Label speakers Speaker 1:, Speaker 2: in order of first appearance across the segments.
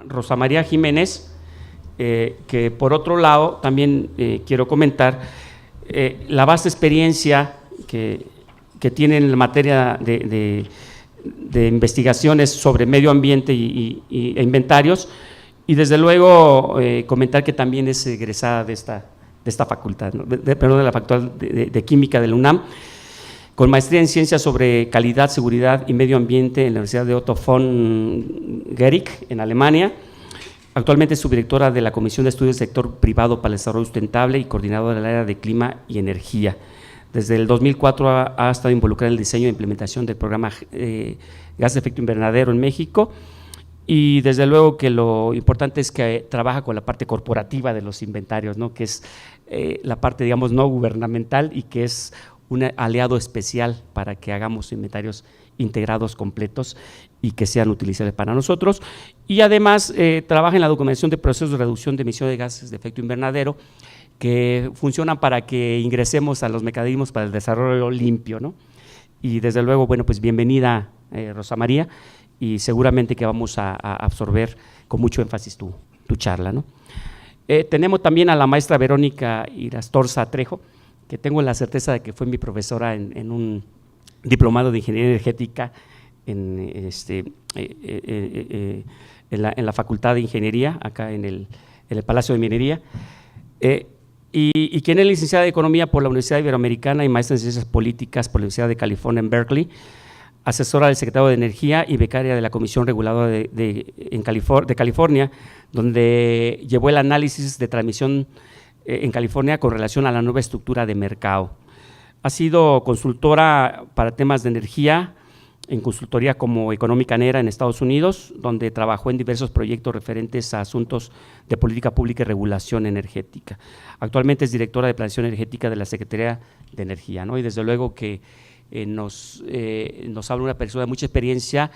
Speaker 1: Rosa María Jiménez, que por otro lado también quiero comentar la vasta experiencia que tiene en materia de investigaciones sobre medio ambiente e inventarios, y desde luego comentar que también es egresada de esta facultad, ¿no? Perdón, de la Facultad de Química de la UNAM, con maestría en Ciencias sobre Calidad, Seguridad y Medio Ambiente en la Universidad de Otto von Guericke, en Alemania. Actualmente es subdirectora de la Comisión de Estudios del Sector Privado para el Desarrollo Sustentable y coordinadora del área de Clima y Energía. Desde el 2004 ha estado involucrada en el diseño e implementación del programa Gas de Efecto Invernadero en México, y desde luego que lo importante es que trabaja con la parte corporativa de los inventarios, ¿no? Que es la parte, digamos, no gubernamental, y que es un aliado especial para que hagamos inventarios integrados, completos, y que sean utilizables para nosotros. Y además trabaja en la documentación de procesos de reducción de emisiones de gases de efecto invernadero, que funcionan para que ingresemos a los mecanismos para el desarrollo limpio, ¿no? Y desde luego, bueno, pues bienvenida, Rosa María, y seguramente que vamos a absorber con mucho énfasis tu charla, ¿no? Tenemos también a la maestra Verónica Irastorza Trejo, que tengo la certeza de que fue mi profesora en un diplomado de Ingeniería Energética en la Facultad de Ingeniería, acá en el Palacio de Minería, y quien es licenciada de Economía por la Universidad Iberoamericana y maestra en Ciencias Políticas por la Universidad de California en Berkeley, asesora del secretario de Energía y becaria de la Comisión Reguladora de California, donde llevó el análisis de transmisión en California con relación a la nueva estructura de mercado. Ha sido consultora para temas de energía en consultoría como Económica Nera en Estados Unidos, donde trabajó en diversos proyectos referentes a asuntos de política pública y regulación energética. Actualmente es directora de Planificación Energética de la Secretaría de Energía, ¿no? Y desde luego que nos habla una persona de mucha experiencia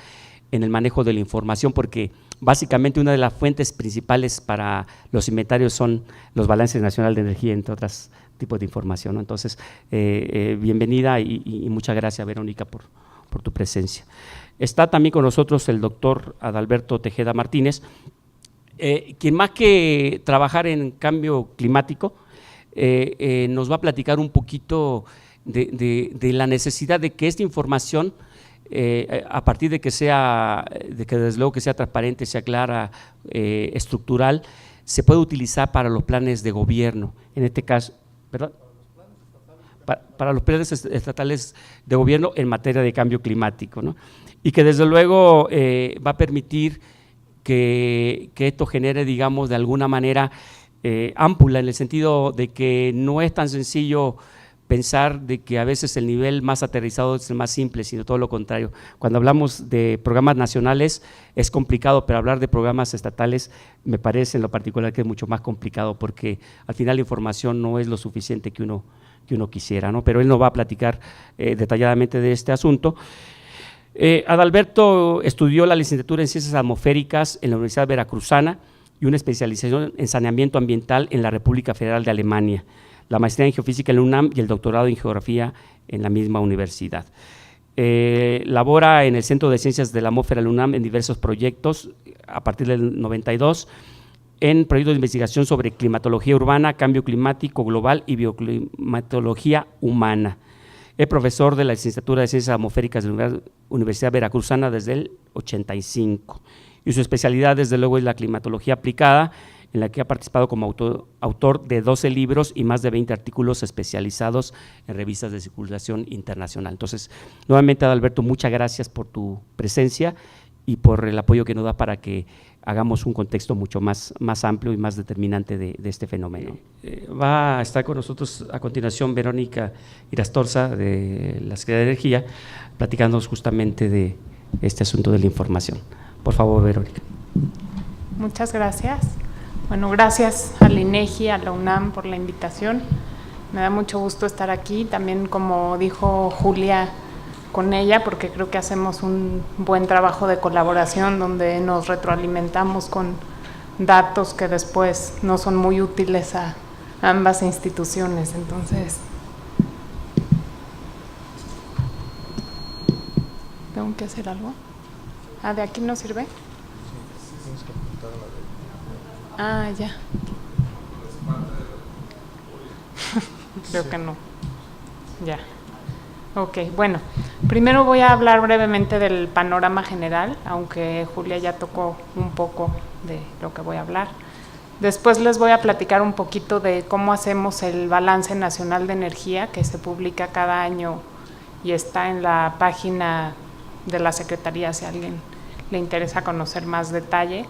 Speaker 1: en el manejo de la información, porque básicamente una de las fuentes principales para los inventarios son los balances nacionales de energía, entre otros tipos de información, ¿no? Entonces, bienvenida y muchas gracias, Verónica, por tu presencia. Está también con nosotros el doctor Adalberto Tejeda Martínez, quien más que trabajar en cambio climático, nos va a platicar un poquito de la necesidad de que esta información, a partir de que desde luego que sea transparente, sea clara, estructural, se puede utilizar para los planes de gobierno, en este caso, ¿verdad? Para los planes estatales de gobierno en materia de cambio climático, ¿no? Y que desde luego va a permitir que esto genere, digamos, de alguna manera ámpula, en el sentido de que no es tan sencillo pensar de que a veces el nivel más aterrizado es el más simple, sino todo lo contrario. Cuando hablamos de programas nacionales es complicado, pero hablar de programas estatales me parece en lo particular que es mucho más complicado, porque al final la información no es lo suficiente que uno quisiera, ¿no? Pero él nos va a platicar detalladamente de este asunto. Adalberto estudió la licenciatura en Ciencias Atmosféricas en la Universidad Veracruzana y una especialización en saneamiento ambiental en la República Federal de Alemania, la maestría en Geofísica en la UNAM y el doctorado en Geografía en la misma universidad. Labora en el Centro de Ciencias de la Atmósfera de la UNAM en diversos proyectos a partir del 92, en proyectos de investigación sobre climatología urbana, cambio climático global y bioclimatología humana. Es profesor de la licenciatura de Ciencias Atmosféricas de la Universidad Veracruzana desde el 85, y su especialidad desde luego es la climatología aplicada, en la que ha participado como autor de 12 libros y más de 20 artículos especializados en revistas de circulación internacional. Entonces, nuevamente, Adalberto, muchas gracias por tu presencia y por el apoyo que nos da para que hagamos un contexto mucho más amplio y más determinante de este fenómeno. Va a estar con nosotros a continuación Verónica Irastorza, de la Secretaría de Energía, platicándonos justamente de este asunto de la información. Por favor, Verónica.
Speaker 2: Muchas gracias. Bueno, gracias al INEGI, a la UNAM por la invitación. Me da mucho gusto estar aquí, también como dijo Julia, con ella, porque creo que hacemos un buen trabajo de colaboración donde nos retroalimentamos con datos que después no son muy útiles a ambas instituciones. Entonces, ¿tengo que hacer algo? ¿De aquí no sirve? Ah, ya. Creo que no. Ya. Ok, bueno. Primero voy a hablar brevemente del panorama general, aunque Julia ya tocó un poco de lo que voy a hablar. Después les voy a platicar un poquito de cómo hacemos el Balance Nacional de Energía, que se publica cada año y está en la página de la Secretaría, si a alguien le interesa conocer más detalle.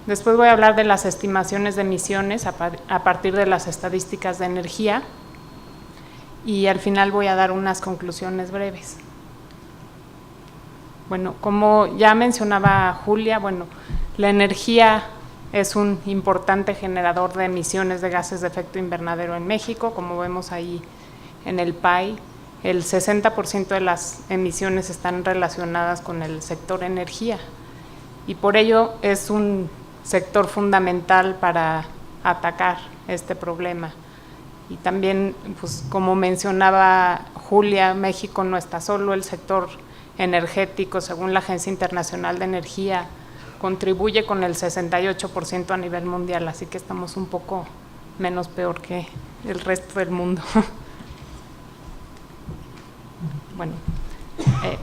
Speaker 2: Después voy a hablar de las estimaciones de emisiones a partir de las estadísticas de energía y al final voy a dar unas conclusiones breves. Bueno, como ya mencionaba Julia, bueno, la energía es un importante generador de emisiones de gases de efecto invernadero en México, como vemos ahí en el PAI. El 60% de las emisiones están relacionadas con el sector energía y por ello es un sector fundamental para atacar este problema. Y también, pues, como mencionaba Julia, México no está solo, el sector energético, según la Agencia Internacional de Energía, contribuye con el 68% a nivel mundial, así que estamos un poco menos peor que el resto del mundo. Bueno,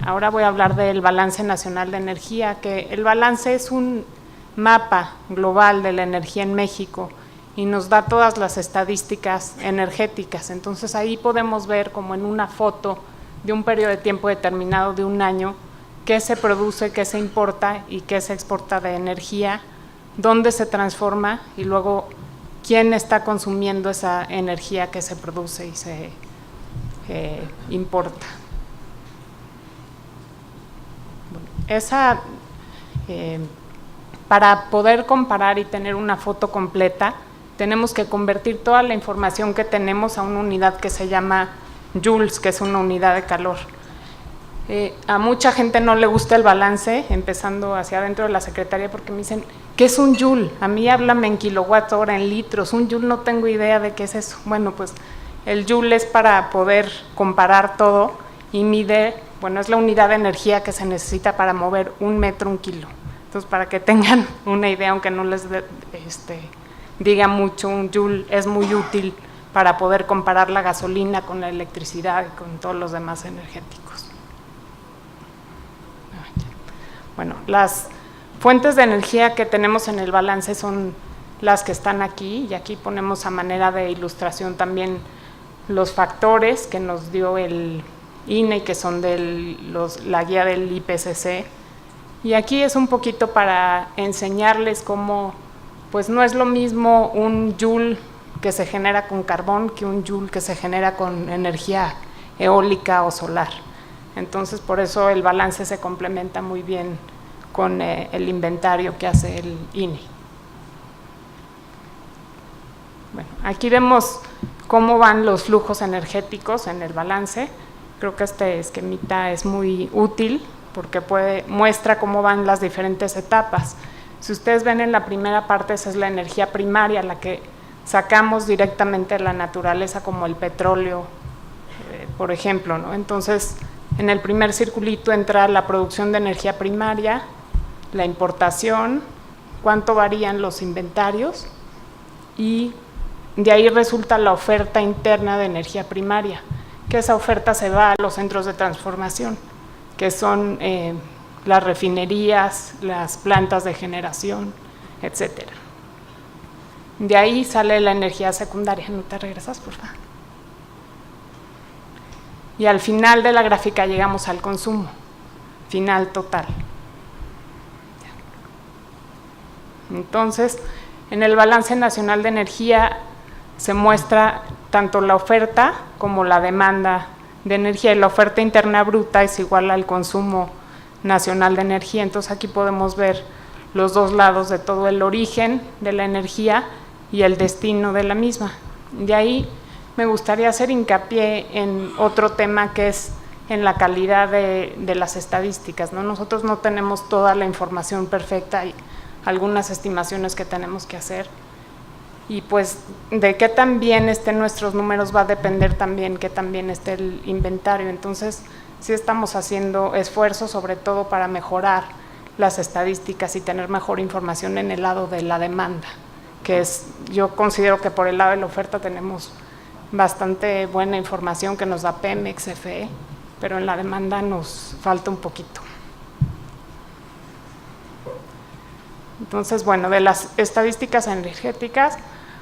Speaker 2: ahora voy a hablar del Balance Nacional de Energía, que el balance es un mapa global de la energía en México y nos da todas las estadísticas energéticas. Entonces ahí podemos ver como en una foto de un periodo de tiempo determinado de un año qué se produce, qué se importa y qué se exporta de energía, dónde se transforma y luego quién está consumiendo esa energía que se produce y se importa. Para poder comparar y tener una foto completa, tenemos que convertir toda la información que tenemos a una unidad que se llama joules, que es una unidad de calor. A mucha gente no le gusta el balance, empezando hacia adentro de la Secretaría, porque me dicen, ¿qué es un joule? A mí háblame en kilowatts hora, en litros, un joule no tengo idea de qué es eso. Bueno, pues el joule es para poder comparar todo y mide, bueno, es la unidad de energía que se necesita para mover 1 metro, 1 kilo. Entonces, para que tengan una idea, aunque no les diga mucho, un joule es muy útil para poder comparar la gasolina con la electricidad y con todos los demás energéticos. Bueno, las fuentes de energía que tenemos en el balance son las que están aquí, y aquí ponemos a manera de ilustración también los factores que nos dio el INE y que son de la guía del IPCC. Y aquí es un poquito para enseñarles cómo, pues no es lo mismo un joule que se genera con carbón que un joule que se genera con energía eólica o solar. Entonces, por eso el balance se complementa muy bien con el inventario que hace el INE. Bueno, aquí vemos cómo van los flujos energéticos en el balance. Creo que este esquemita es muy útil porque muestra cómo van las diferentes etapas. Si ustedes ven en la primera parte, esa es la energía primaria, la que sacamos directamente de la naturaleza, como el petróleo, por ejemplo, ¿no? Entonces, en el primer circulito entra la producción de energía primaria, la importación, cuánto varían los inventarios, y de ahí resulta la oferta interna de energía primaria, que esa oferta se va a los centros de transformación, que son las refinerías, las plantas de generación, etcétera. De ahí sale la energía secundaria. ¿No te regresas, por favor? Y al final de la gráfica llegamos al consumo final total. Entonces, en el Balance Nacional de Energía se muestra tanto la oferta como la demanda de energía, y la oferta interna bruta es igual al consumo nacional de energía. Entonces aquí podemos ver los dos lados de todo, el origen de la energía y el destino de la misma. De ahí me gustaría hacer hincapié en otro tema, que es en la calidad de las estadísticas, ¿no? Nosotros no tenemos toda la información perfecta, hay algunas estimaciones que tenemos que hacer, y pues de qué tan bien estén nuestros números va a depender también qué tan bien esté el inventario. Entonces sí estamos haciendo esfuerzos, sobre todo para mejorar las estadísticas y tener mejor información en el lado de la demanda, que es, yo considero que por el lado de la oferta tenemos bastante buena información que nos da Pemex, CFE, pero en la demanda nos falta un poquito. Entonces, bueno, de las estadísticas energéticas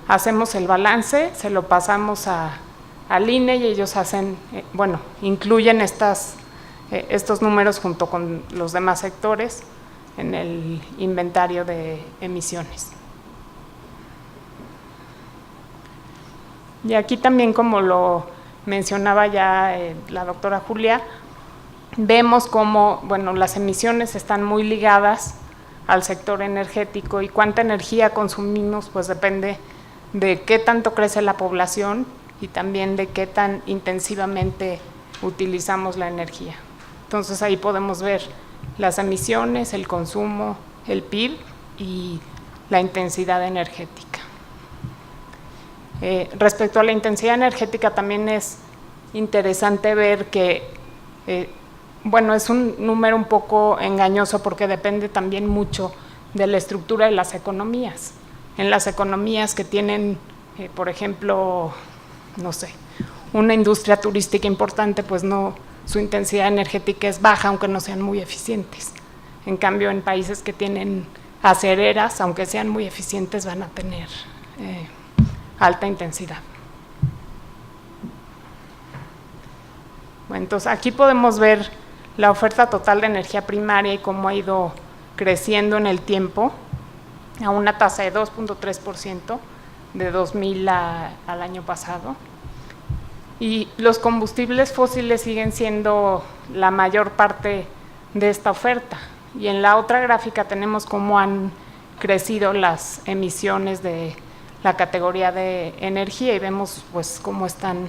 Speaker 2: hacemos el balance, se lo pasamos al INE y ellos hacen, incluyen estos números junto con los demás sectores en el inventario de emisiones. Y aquí también, como lo mencionaba ya la doctora Julia, vemos cómo, las emisiones están muy ligadas al sector energético y cuánta energía consumimos, pues depende de qué tanto crece la población y también de qué tan intensivamente utilizamos la energía. Entonces ahí podemos ver las emisiones, el consumo, el PIB y la intensidad energética. Respecto a la intensidad energética también es interesante ver que, es un número un poco engañoso porque depende también mucho de la estructura de las economías. En las economías que tienen, por ejemplo, una industria turística importante, pues no, su intensidad energética es baja, aunque no sean muy eficientes. En cambio, en países que tienen acereras, aunque sean muy eficientes, van a tener alta intensidad. Bueno, entonces aquí podemos ver la oferta total de energía primaria y cómo ha ido creciendo en el tiempo a una tasa de 2.3% de 2000 al año pasado. Y los combustibles fósiles siguen siendo la mayor parte de esta oferta. Y en la otra gráfica tenemos cómo han crecido las emisiones de la categoría de energía y vemos pues cómo están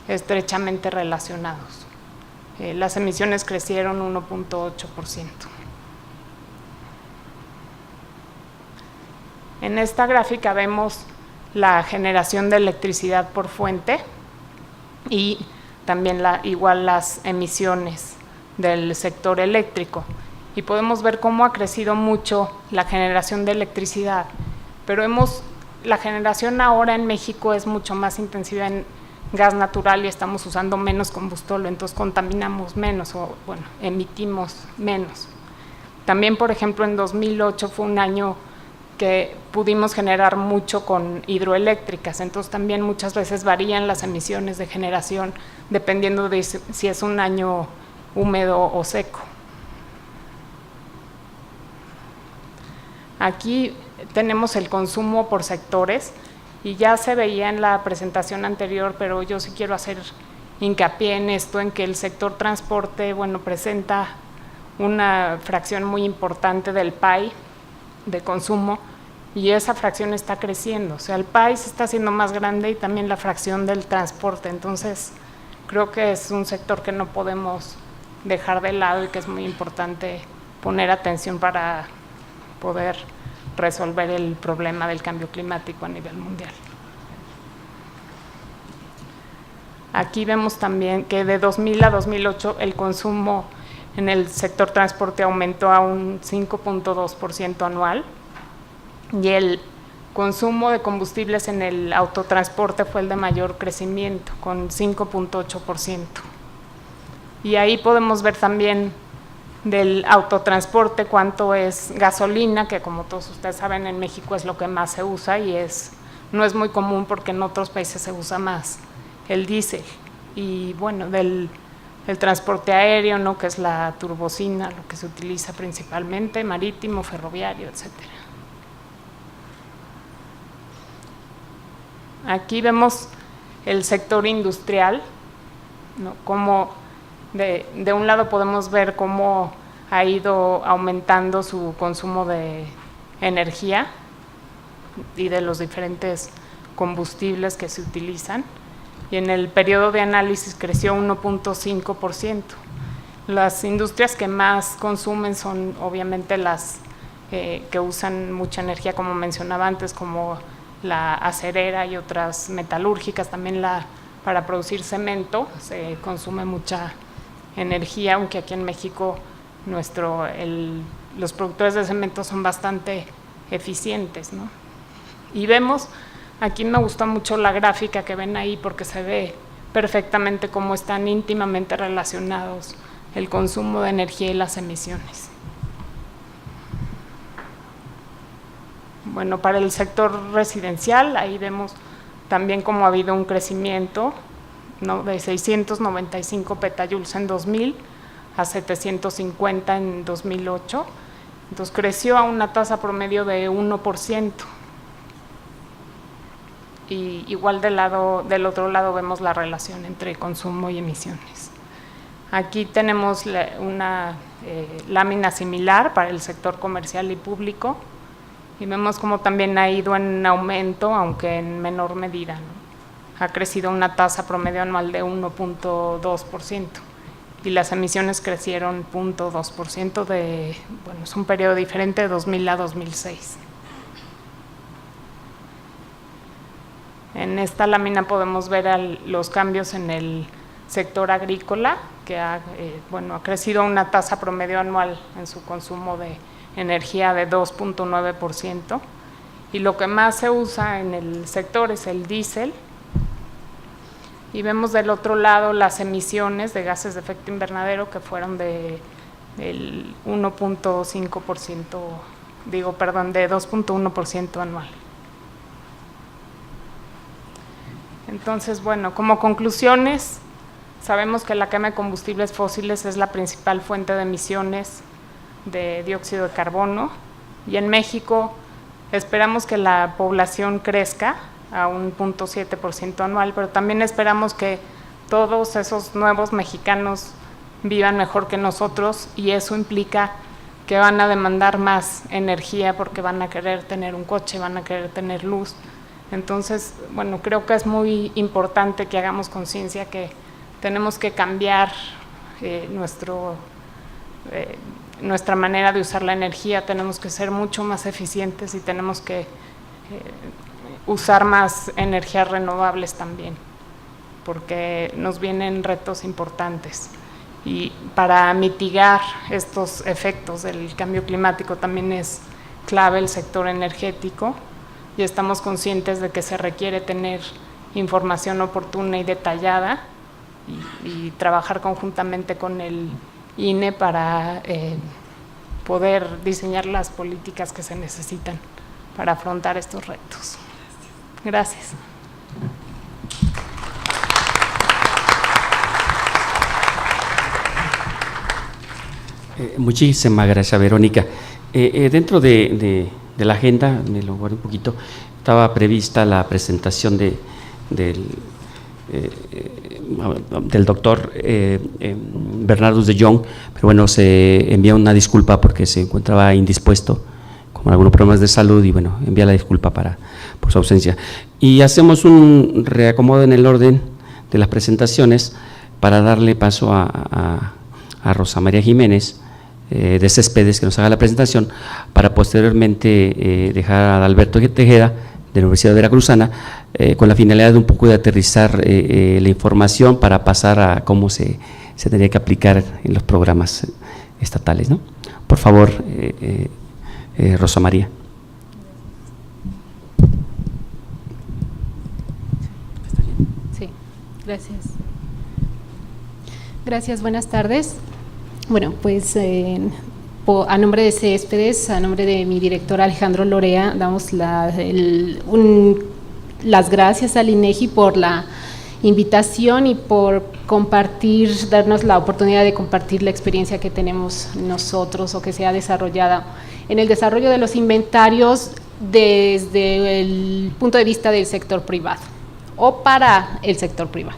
Speaker 2: estrechamente relacionados. Las emisiones crecieron 1.8%. En esta gráfica vemos la generación de electricidad por fuente y también igual las emisiones del sector eléctrico. Y podemos ver cómo ha crecido mucho la generación de electricidad, pero la generación ahora en México es mucho más intensiva en gas natural y estamos usando menos combustible, entonces contaminamos menos emitimos menos. También, por ejemplo, en 2008 fue un año que pudimos generar mucho con hidroeléctricas, entonces también muchas veces varían las emisiones de generación dependiendo de si es un año húmedo o seco. Aquí tenemos el consumo por sectores y ya se veía en la presentación anterior, pero yo sí quiero hacer hincapié en esto, en que el sector transporte, presenta una fracción muy importante del PAI de consumo y esa fracción está creciendo, o sea, el PAI se está haciendo más grande y también la fracción del transporte, entonces creo que es un sector que no podemos dejar de lado y que es muy importante poner atención para poder resolver el problema del cambio climático a nivel mundial. Aquí vemos también que de 2000 a 2008 el consumo en el sector transporte aumentó a un 5.2% anual y el consumo de combustibles en el autotransporte fue el de mayor crecimiento, con 5.8%. Y ahí podemos ver también del autotransporte cuánto es gasolina, que como todos ustedes saben en México es lo que más se usa y no es muy común porque en otros países se usa más el diésel. Y del transporte aéreo, ¿no?, que es la turbocina, lo que se utiliza principalmente, marítimo, ferroviario, etcétera. Aquí vemos el sector industrial, ¿no?, como de un lado podemos ver cómo ha ido aumentando su consumo de energía y de los diferentes combustibles que se utilizan, y en el periodo de análisis creció 1.5%. Las industrias que más consumen son obviamente las que usan mucha energía, como mencionaba antes, como la acerera y otras metalúrgicas. También para producir cemento se consume mucha energía, aunque aquí en México el los productores de cemento son bastante eficientes, ¿no? Y vemos, aquí me gusta mucho la gráfica que ven ahí porque se ve perfectamente cómo están íntimamente relacionados el consumo de energía y las emisiones. Bueno, para el sector residencial, ahí vemos también cómo ha habido un crecimiento, ¿no?, de 695 petayules en 2000 a 750 en 2008, entonces creció a una tasa promedio de 1%. Y igual del otro lado vemos la relación entre consumo y emisiones. Aquí tenemos una lámina similar para el sector comercial y público, y vemos cómo también ha ido en aumento, aunque en menor medida, ¿no? Ha crecido una tasa promedio anual de 1.2%, y las emisiones crecieron 0.2% bueno, es un periodo diferente de 2000 a 2006. En esta lámina podemos ver los cambios en el sector agrícola, que ha crecido una tasa promedio anual en su consumo de energía de 2.9%, y lo que más se usa en el sector es el diésel, y vemos del otro lado las emisiones de gases de efecto invernadero que fueron del 1.5%, de 2.1% anual. Entonces, bueno, como conclusiones, sabemos que la quema de combustibles fósiles es la principal fuente de emisiones de dióxido de carbono, y en México esperamos que la población crezca a un 0.7% anual, pero también esperamos que todos esos nuevos mexicanos vivan mejor que nosotros, y eso implica que van a demandar más energía porque van a querer tener un coche, van a querer tener luz. Entonces, bueno, creo que es muy importante que hagamos conciencia que tenemos que cambiar nuestra manera de usar la energía, tenemos que ser mucho más eficientes y tenemos que usar más energías renovables también, porque nos vienen retos importantes. Y para mitigar estos efectos del cambio climático también es clave el sector energético, y estamos conscientes de que se requiere tener información oportuna y detallada y trabajar conjuntamente con el INE para poder diseñar las políticas que se necesitan para afrontar estos retos. Gracias.
Speaker 1: Muchísimas gracias, Verónica. Dentro de la agenda, me lo guardo un poquito, estaba prevista la presentación del doctor Bernardus de Jong, pero bueno, se envía una disculpa porque se encontraba indispuesto con algunos problemas de salud, y bueno, envía la disculpa por su ausencia. Y hacemos un reacomodo en el orden de las presentaciones para darle paso a Rosa María Jiménez de Céspedes, que nos haga la presentación, para posteriormente dejar a Adalberto Tejeda de la Universidad Veracruzana, con la finalidad de un poco de aterrizar la información para pasar a cómo se tendría que aplicar en los programas estatales, ¿no? Por favor, Rosa María.
Speaker 3: Sí, gracias. Gracias, buenas tardes. Bueno, pues a nombre de Céspedes, a nombre de mi director Alejandro Lorea, damos las gracias al INEGI por la invitación y por darnos la oportunidad de compartir la experiencia que tenemos nosotros o que se ha desarrollado en el desarrollo de los inventarios desde el punto de vista del sector privado o para el sector privado.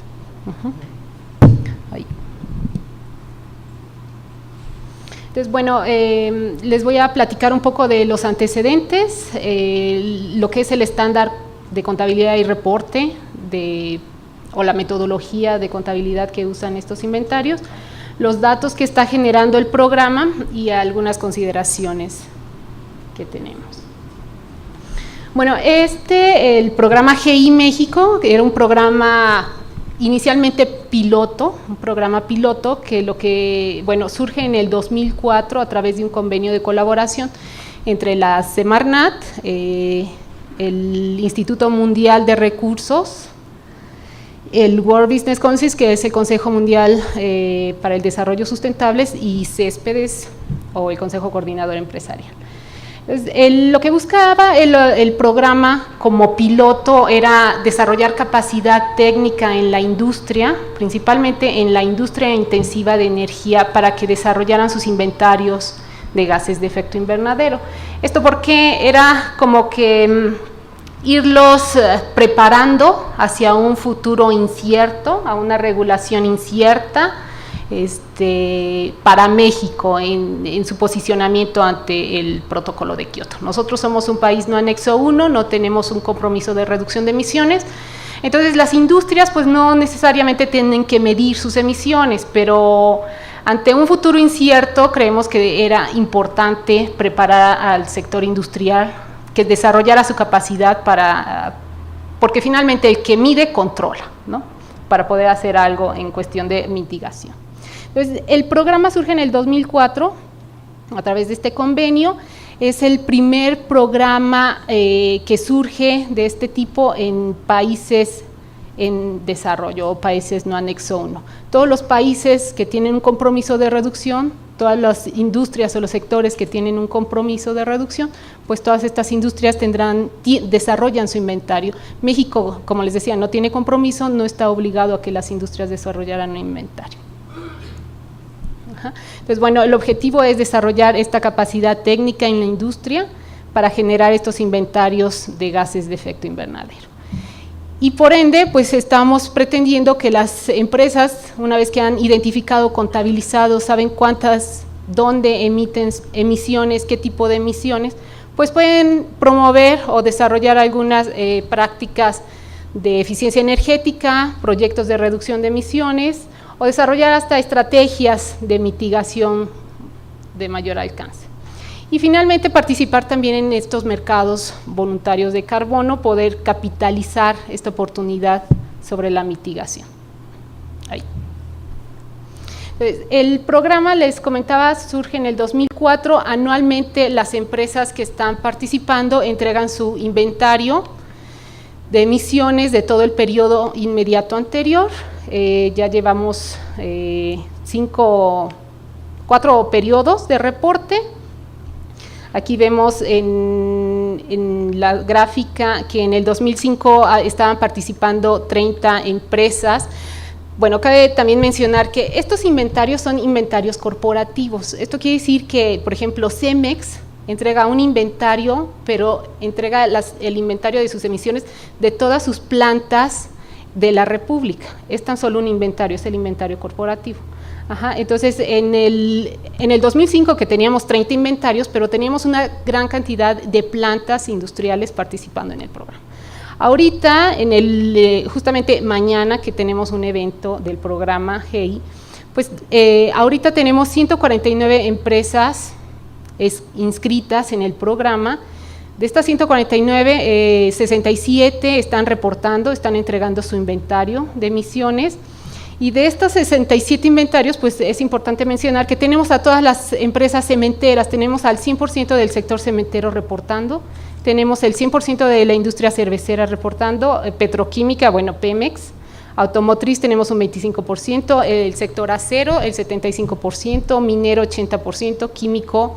Speaker 3: Entonces, bueno, les voy a platicar un poco de los antecedentes, lo que es el estándar de contabilidad y reporte o la metodología de contabilidad que usan estos inventarios, los datos que está generando el programa y algunas consideraciones que tenemos. Bueno, el programa GI México, que era un programa inicialmente piloto, un programa piloto que surge en el 2004 a través de un convenio de colaboración entre la Semarnat, el Instituto Mundial de Recursos, el World Business Council, que es el Consejo Mundial para el Desarrollo Sustentable, y CESPEDES, o el Consejo Coordinador Empresarial. Lo que buscaba el programa como piloto era desarrollar capacidad técnica en la industria, principalmente en la industria intensiva de energía, para que desarrollaran sus inventarios de gases de efecto invernadero. Esto porque era como que irlos preparando hacia un futuro incierto, a una regulación incierta, para México en su posicionamiento ante el protocolo de Kioto. Nosotros somos un país no anexo 1, no tenemos un compromiso de reducción de emisiones, entonces las industrias pues no necesariamente tienen que medir sus emisiones, pero ante un futuro incierto creemos que era importante preparar al sector industrial que desarrollara su capacidad porque finalmente el que mide controla, ¿no?, para poder hacer algo en cuestión de mitigación. Entonces, el programa surge en el 2004 a través de este convenio. Es el primer programa que surge de este tipo en países en desarrollo o países no anexo 1. Todos los países que tienen un compromiso de reducción, todas las industrias o los sectores que tienen un compromiso de reducción, pues todas estas industrias desarrollan su inventario. México, como les decía, no tiene compromiso, no está obligado a que las industrias desarrollaran un inventario. Entonces, bueno, el objetivo es desarrollar esta capacidad técnica en la industria para generar estos inventarios de gases de efecto invernadero. Y por ende, pues estamos pretendiendo que las empresas, una vez que han identificado, contabilizado, saben dónde emiten emisiones, qué tipo de emisiones, pues pueden promover o desarrollar algunas prácticas de eficiencia energética, proyectos de reducción de emisiones, o desarrollar hasta estrategias de mitigación de mayor alcance. Y finalmente participar también en estos mercados voluntarios de carbono, poder capitalizar esta oportunidad sobre la mitigación. Ahí. Entonces, el programa, les comentaba, surge en el 2004, anualmente las empresas que están participando entregan su inventario de emisiones de todo el periodo inmediato anterior. Ya llevamos 4 periodos de reporte. Aquí vemos en la gráfica que en el 2005 estaban participando 30 empresas. Bueno, cabe también mencionar que estos inventarios son inventarios corporativos. Esto quiere decir que, por ejemplo, Cemex entrega un inventario, pero entrega el inventario de sus emisiones de todas sus plantas de la República. Es tan solo un inventario, es el inventario corporativo. Entonces, en el 2005 que teníamos 30 inventarios, pero teníamos una gran cantidad de plantas industriales participando en el programa. Ahorita, justamente mañana que tenemos un evento del programa GEI, pues ahorita tenemos 149 empresas inscritas en el programa. De estas 149, 67 están reportando, están entregando su inventario de emisiones, y de estos 67 inventarios, pues es importante mencionar que tenemos a todas las empresas cementeras, tenemos al 100% del sector cementero reportando, tenemos el 100% de la industria cervecera reportando, petroquímica, bueno, Pemex, automotriz tenemos un 25%, el sector acero el 75%, minero 80%, químico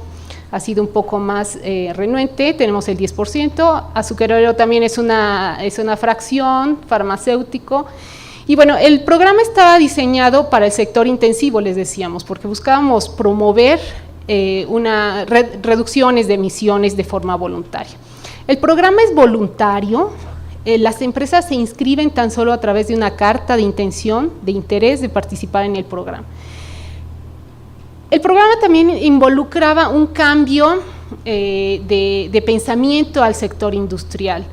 Speaker 3: ha sido un poco más renuente, tenemos el 10%, azucarero también es una fracción, farmacéutico. Y bueno, el programa estaba diseñado para el sector intensivo, les decíamos, porque buscábamos promover reducciones de emisiones de forma voluntaria. El programa es voluntario, las empresas se inscriben tan solo a través de una carta de intención, de interés de participar en el programa. El programa también involucraba un cambio de pensamiento al sector industrial,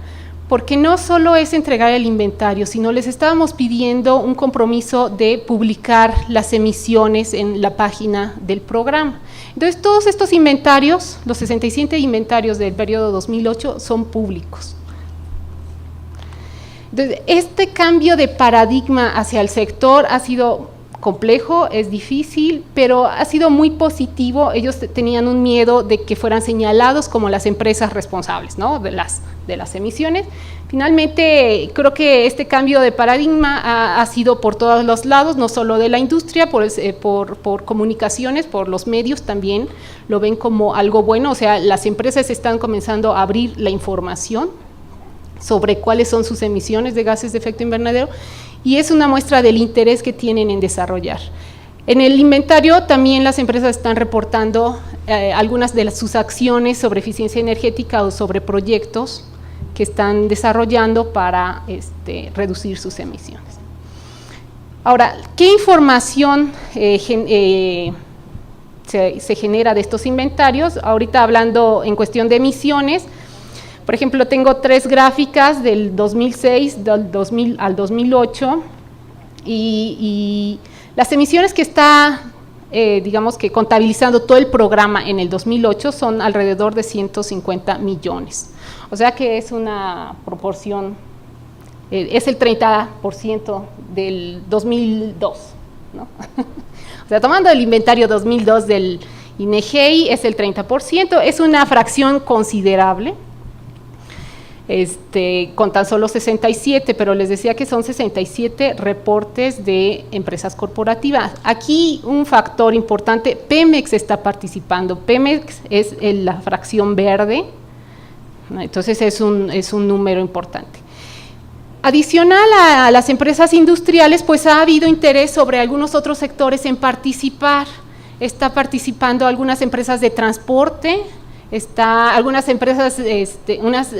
Speaker 3: porque no solo es entregar el inventario, sino les estábamos pidiendo un compromiso de publicar las emisiones en la página del programa. Entonces, todos estos inventarios, los 67 inventarios del periodo 2008, son públicos. Entonces, este cambio de paradigma hacia el sector ha sido complejo, es difícil, pero ha sido muy positivo. Ellos tenían un miedo de que fueran señalados como las empresas responsables, ¿no?, de las emisiones. Finalmente, creo que este cambio de paradigma ha sido por todos los lados, no solo de la industria, por comunicaciones, por los medios también lo ven como algo bueno. O sea, las empresas están comenzando a abrir la información sobre cuáles son sus emisiones de gases de efecto invernadero, y es una muestra del interés que tienen en desarrollar. En el inventario también las empresas están reportando algunas de sus acciones sobre eficiencia energética o sobre proyectos que están desarrollando para reducir sus emisiones. Ahora, ¿qué información se genera de estos inventarios? Ahorita hablando en cuestión de emisiones, por ejemplo, tengo 3 gráficas del 2006 al 2008 y las emisiones que está, digamos que contabilizando todo el programa en el 2008 son alrededor de 150 millones. O sea que es una proporción, es el 30% del 2002, ¿no? O sea, tomando el inventario 2002 del INEGEI es el 30%, es una fracción considerable. Con tan solo 67, pero les decía que son 67 reportes de empresas corporativas. Aquí un factor importante, Pemex está participando. Pemex es la fracción verde, entonces es un número importante. Adicional a las empresas industriales, pues ha habido interés sobre algunos otros sectores en participar. Está participando algunas empresas de transporte, algunas empresas, unas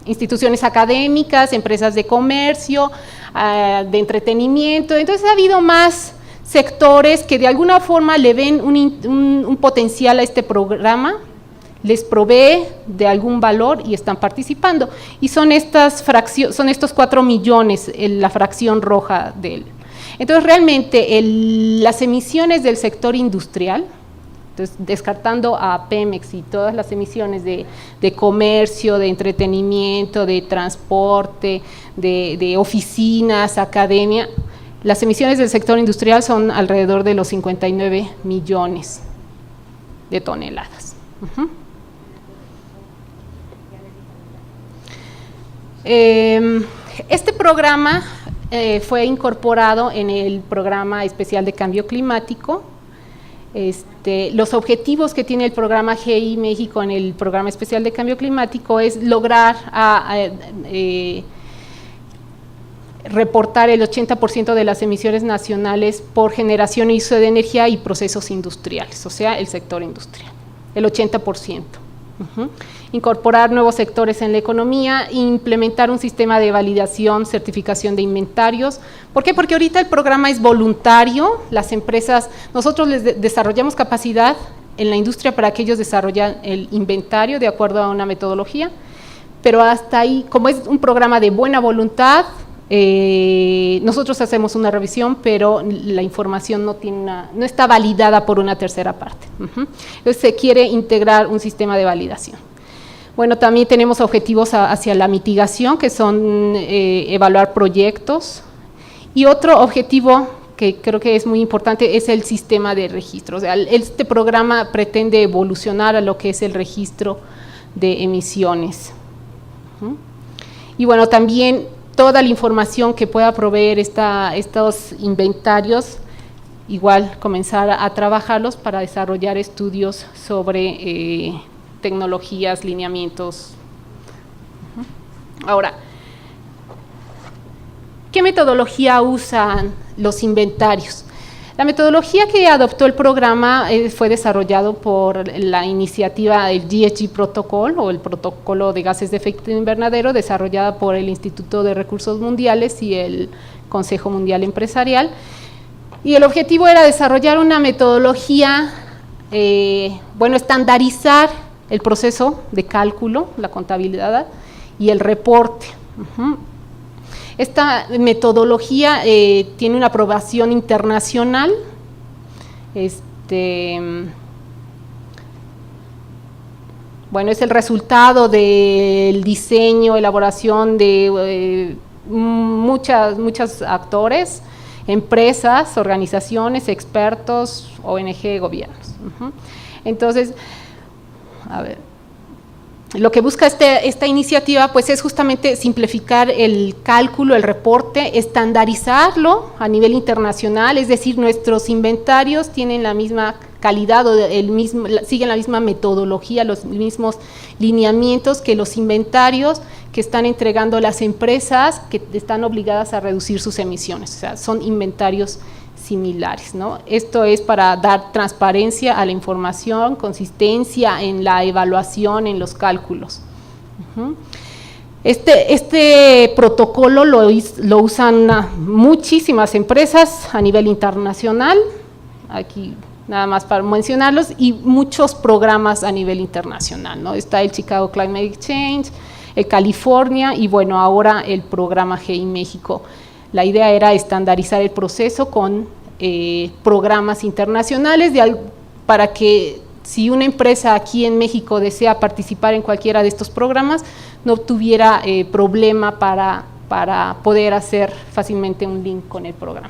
Speaker 3: instituciones académicas, empresas de comercio, de entretenimiento. Entonces ha habido más sectores que de alguna forma le ven un potencial a este programa, les provee de algún valor y están participando. Y son estos 4 millones, la fracción roja de él. Entonces realmente las emisiones del sector industrial, entonces, descartando a Pemex y todas las emisiones de comercio, de entretenimiento, de transporte, de oficinas, academia, las emisiones del sector industrial son alrededor de los 59 millones de toneladas. Este programa fue incorporado en el Programa Especial de Cambio Climático. Los objetivos que tiene el programa GI México en el Programa Especial de Cambio Climático es lograr reportar el 80% de las emisiones nacionales por generación y uso de energía y procesos industriales, o sea, el sector industrial, el 80%. Incorporar nuevos sectores en la economía, implementar un sistema de validación, certificación de inventarios. ¿Por qué? Porque ahorita el programa es voluntario, las empresas, nosotros les desarrollamos capacidad en la industria para que ellos desarrollen el inventario de acuerdo a una metodología, pero hasta ahí, como es un programa de buena voluntad, nosotros hacemos una revisión, pero la información no está validada por una tercera parte. Entonces se quiere integrar un sistema de validación. Bueno, también tenemos objetivos hacia la mitigación, que son evaluar proyectos, y otro objetivo que creo que es muy importante es el sistema de registro. O sea, este programa pretende evolucionar a lo que es el registro de emisiones. Y bueno, también toda la información que pueda proveer estos inventarios, igual comenzar a trabajarlos para desarrollar estudios sobre tecnologías, lineamientos. Ahora, ¿qué metodología usan los inventarios? La metodología que adoptó el programa fue desarrollado por la iniciativa del GHG Protocol, o el Protocolo de Gases de Efecto Invernadero, desarrollada por el Instituto de Recursos Mundiales y el Consejo Mundial Empresarial. Y el objetivo era desarrollar una metodología, estandarizar el proceso de cálculo, la contabilidad y el reporte. Esta metodología tiene una aprobación internacional, bueno, es el resultado del diseño, elaboración de muchos actores, empresas, organizaciones, expertos, ONG, gobiernos. Entonces, a ver, lo que busca esta iniciativa pues es justamente simplificar el cálculo, el reporte, estandarizarlo a nivel internacional, es decir, nuestros inventarios tienen la misma calidad o siguen la misma metodología, los mismos lineamientos que los inventarios que están entregando las empresas que están obligadas a reducir sus emisiones, o sea, son inventarios similares, ¿no? Esto es para dar transparencia a la información, consistencia en la evaluación, en los cálculos. Este protocolo lo usan muchísimas empresas a nivel internacional, aquí nada más para mencionarlos, y muchos programas a nivel internacional, ¿no? Está el Chicago Climate Change, el California y bueno, ahora el programa GEI México. La idea era estandarizar el proceso con programas internacionales para que si una empresa aquí en México desea participar en cualquiera de estos programas, no tuviera problema para poder hacer fácilmente un link con el programa.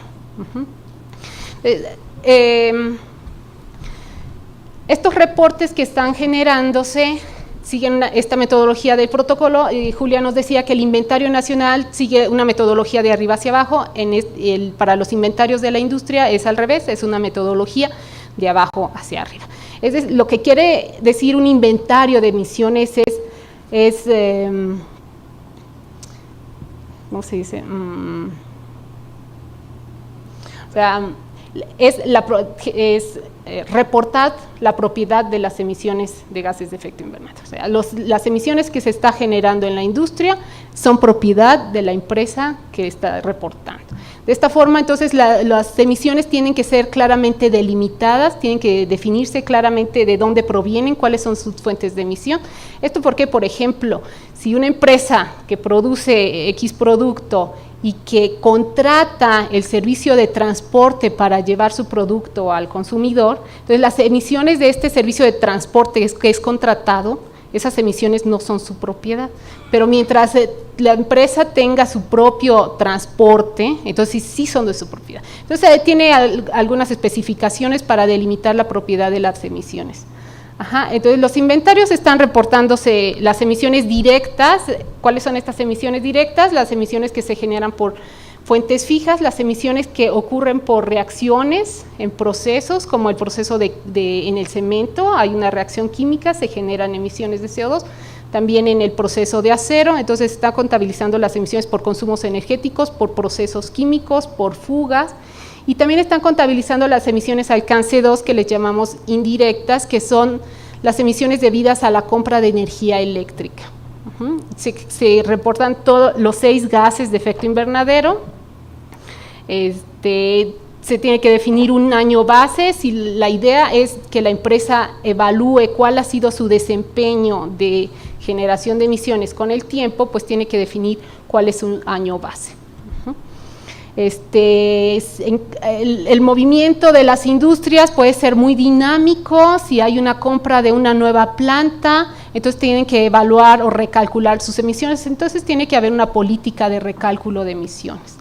Speaker 3: Estos reportes que están generándose siguen esta metodología del protocolo. Julia nos decía que el inventario nacional sigue una metodología de arriba hacia abajo, para los inventarios de la industria es al revés, es una metodología de abajo hacia arriba. Lo que quiere decir un inventario de emisiones es ¿cómo se dice? O sea, es reportar la propiedad de las emisiones de gases de efecto invernadero. O sea, las emisiones que se está generando en la industria son propiedad de la empresa que está reportando. De esta forma, entonces, las emisiones tienen que ser claramente delimitadas, tienen que definirse claramente de dónde provienen, cuáles son sus fuentes de emisión. Esto porque, por ejemplo, si una empresa que produce X producto y que contrata el servicio de transporte para llevar su producto al consumidor, entonces las emisiones de este servicio de transporte que es contratado, esas emisiones no son su propiedad, pero mientras la empresa tenga su propio transporte, entonces sí son de su propiedad. Entonces tiene algunas especificaciones para delimitar la propiedad de las emisiones. Entonces los inventarios están reportándose las emisiones directas. ¿Cuáles son estas emisiones directas? Las emisiones que se generan por fuentes fijas, las emisiones que ocurren por reacciones en procesos, como el proceso en el cemento, hay una reacción química, se generan emisiones de CO2, también en el proceso de acero, entonces está contabilizando las emisiones por consumos energéticos, por procesos químicos, por fugas, y también están contabilizando las emisiones alcance 2 que les llamamos indirectas, que son las emisiones debidas a la compra de energía eléctrica. Se reportan todos los 6 gases de efecto invernadero. Se tiene que definir un año base. Si la idea es que la empresa evalúe cuál ha sido su desempeño de generación de emisiones con el tiempo, pues tiene que definir cuál es un año base. El movimiento de las industrias puede ser muy dinámico. Si hay una compra de una nueva planta, entonces tienen que evaluar o recalcular sus emisiones, entonces tiene que haber una política de recálculo de emisiones.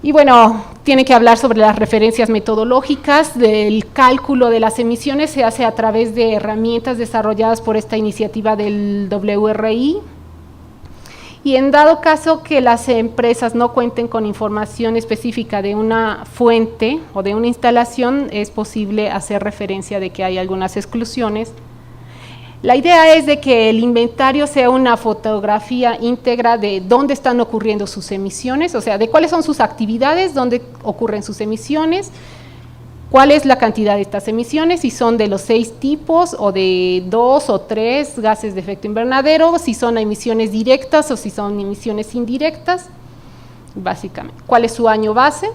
Speaker 3: Y bueno, tiene que hablar sobre las referencias metodológicas. Del cálculo de las emisiones se hace a través de herramientas desarrolladas por esta iniciativa del WRI. Y en dado caso que las empresas no cuenten con información específica de una fuente o de una instalación, es posible hacer referencia de que hay algunas exclusiones. La idea es de que el inventario sea una fotografía íntegra de dónde están ocurriendo sus emisiones, o sea, de cuáles son sus actividades, dónde ocurren sus emisiones, cuál es la cantidad de estas emisiones, si son de los 6 tipos o de 2 o 3 gases de efecto invernadero, si son emisiones directas o si son emisiones indirectas, básicamente. ¿Cuál es su año base?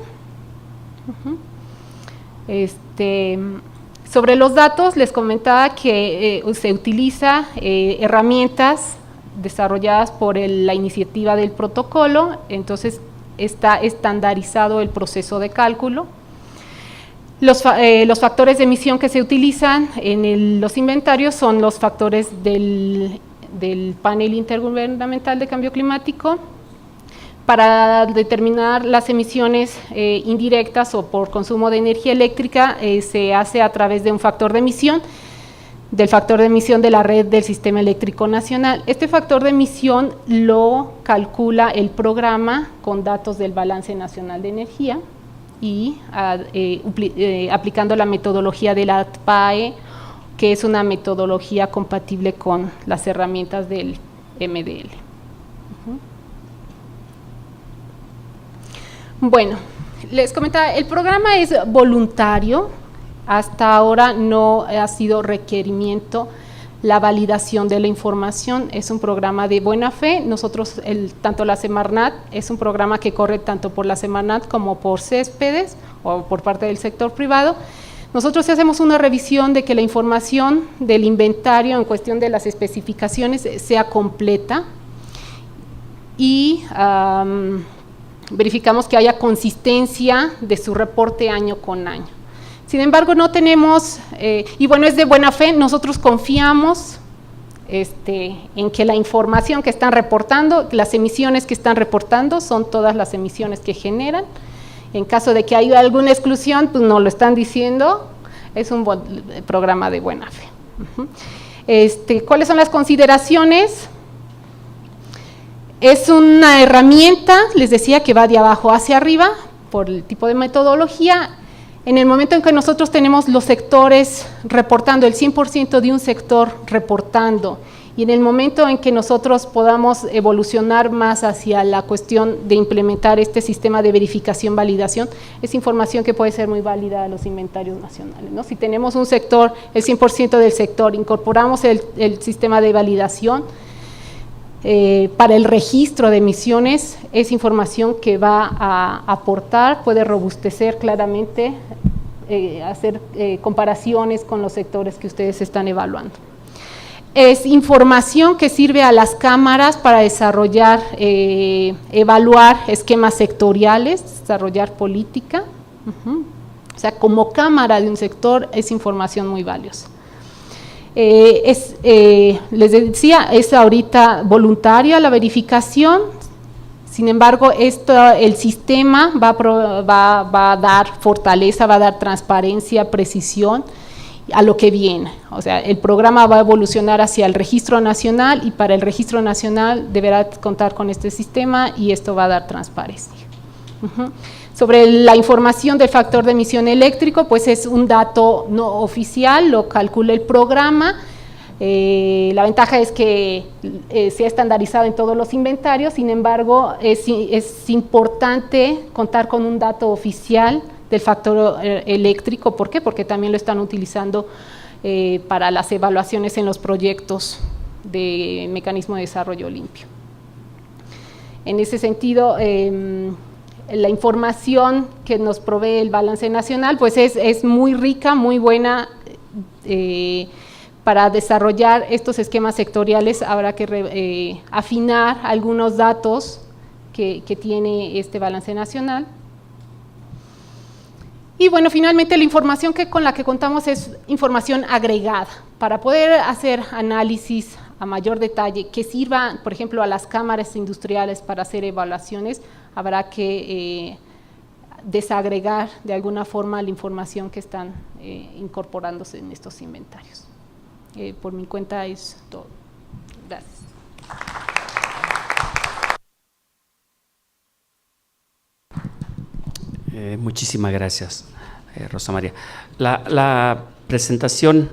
Speaker 3: Sobre los datos, les comentaba que se utiliza herramientas desarrolladas por la iniciativa del protocolo, entonces está estandarizado el proceso de cálculo. Los factores de emisión que se utilizan en los inventarios son los factores del panel intergubernamental de cambio climático. Para determinar las emisiones indirectas o por consumo de energía eléctrica se hace a través de un factor de emisión, del factor de emisión de la red del Sistema Eléctrico Nacional. Este factor de emisión lo calcula el programa con datos del Balance Nacional de Energía y aplicando la metodología de la PAE, que es una metodología compatible con las herramientas del MDL. Bueno, les comentaba, el programa es voluntario, hasta ahora no ha sido requerimiento la validación de la información, es un programa de buena fe. Nosotros, tanto la Semarnat, es un programa que corre tanto por la Semarnat como por Céspedes o por parte del sector privado. Nosotros hacemos una revisión de que la información del inventario en cuestión de las especificaciones sea completa y verificamos que haya consistencia de su reporte año con año. Sin embargo, no tenemos, y bueno, es de buena fe, nosotros confiamos en que la información que están reportando, las emisiones que están reportando son todas las emisiones que generan. En caso de que haya alguna exclusión, pues nos lo están diciendo, es un programa de buena fe. ¿Cuáles son las consideraciones? Es una herramienta, les decía, que va de abajo hacia arriba por el tipo de metodología. En el momento en que nosotros tenemos los sectores reportando, el 100% de un sector reportando, y en el momento en que nosotros podamos evolucionar más hacia la cuestión de implementar este sistema de verificación-validación, es información que puede ser muy válida a los inventarios nacionales, ¿no? Si tenemos un sector, el 100% del sector, incorporamos el sistema de validación, para el registro de emisiones, es información que va a aportar, puede robustecer claramente, hacer comparaciones con los sectores que ustedes están evaluando. Es información que sirve a las cámaras para desarrollar, evaluar esquemas sectoriales, desarrollar política. O sea, como cámara de un sector es información muy valiosa. Les decía, es ahorita voluntaria la verificación, sin embargo, el sistema va a dar fortaleza, va a dar transparencia, precisión a lo que viene. O sea, el programa va a evolucionar hacia el registro nacional y para el registro nacional deberá contar con este sistema y esto va a dar transparencia. Sobre la información del factor de emisión eléctrico, pues es un dato no oficial, lo calcula el programa. La ventaja es que se ha estandarizado en todos los inventarios, sin embargo, es importante contar con un dato oficial del factor eléctrico. ¿Por qué? Porque también lo están utilizando para las evaluaciones en los proyectos de mecanismo de desarrollo limpio. En ese sentido, la información que nos provee el Balance Nacional pues es muy rica, muy buena. Para desarrollar estos esquemas sectoriales habrá que afinar algunos datos que tiene este Balance Nacional. Y bueno, finalmente la información con la que contamos es información agregada, para poder hacer análisis a mayor detalle que sirva, por ejemplo, a las cámaras industriales para hacer evaluaciones. Habrá que desagregar de alguna forma la información que están incorporándose en estos inventarios. Por mi cuenta es todo. Gracias.
Speaker 1: Muchísimas gracias, Rosa María. La presentación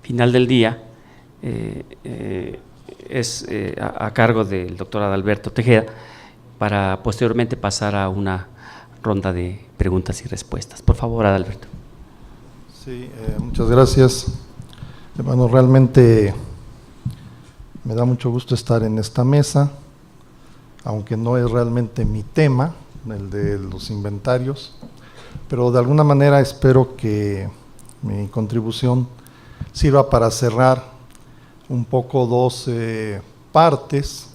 Speaker 1: final del día es a cargo del doctor Adalberto Tejeda, para posteriormente pasar a una ronda de preguntas y respuestas. Por favor, Adalberto.
Speaker 4: Sí, muchas gracias. Bueno, realmente me da mucho gusto estar en esta mesa, aunque no es realmente mi tema, el de los inventarios, pero de alguna manera espero que mi contribución sirva para cerrar un poco dos partes,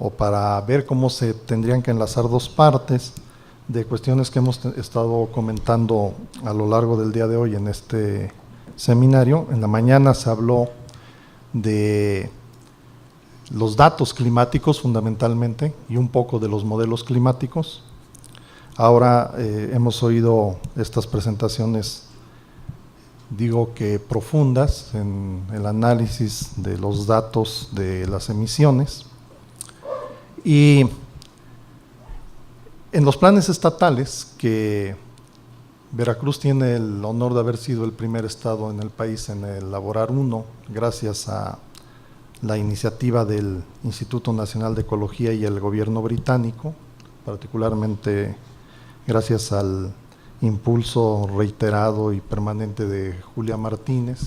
Speaker 4: o para ver cómo se tendrían que enlazar dos partes de cuestiones que hemos estado comentando a lo largo del día de hoy en este seminario. En la mañana se habló de los datos climáticos fundamentalmente y un poco de los modelos climáticos. Ahora hemos oído estas presentaciones, digo que profundas, en el análisis de los datos de las emisiones. Y en los planes estatales, que Veracruz tiene el honor de haber sido el primer estado en el país en elaborar uno, gracias a la iniciativa del Instituto Nacional de Ecología y el gobierno británico, particularmente gracias al impulso reiterado y permanente de Julia Martínez,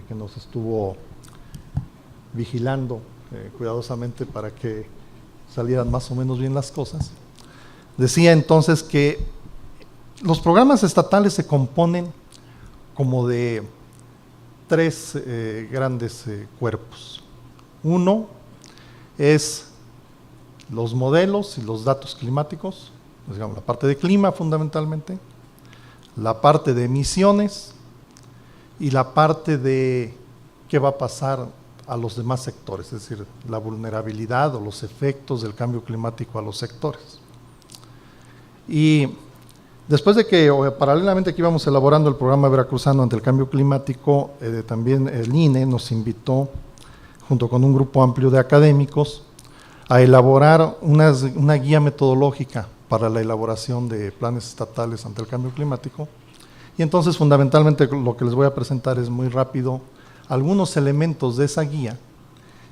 Speaker 4: que nos estuvo vigilando cuidadosamente para que salieran más o menos bien las cosas. Decía entonces que los programas estatales se componen como de tres grandes cuerpos. Uno es los modelos y los datos climáticos, digamos, la parte de clima fundamentalmente, la parte de emisiones y la parte de qué va a pasar a los demás sectores, es decir, la vulnerabilidad o los efectos del cambio climático a los sectores. Y después de que, paralelamente que íbamos elaborando el programa veracruzano ante el cambio climático, también el INE nos invitó, junto con un grupo amplio de académicos, a elaborar una guía metodológica para la elaboración de planes estatales ante el cambio climático. Y entonces, fundamentalmente, lo que les voy a presentar es muy rápido algunos elementos de esa guía,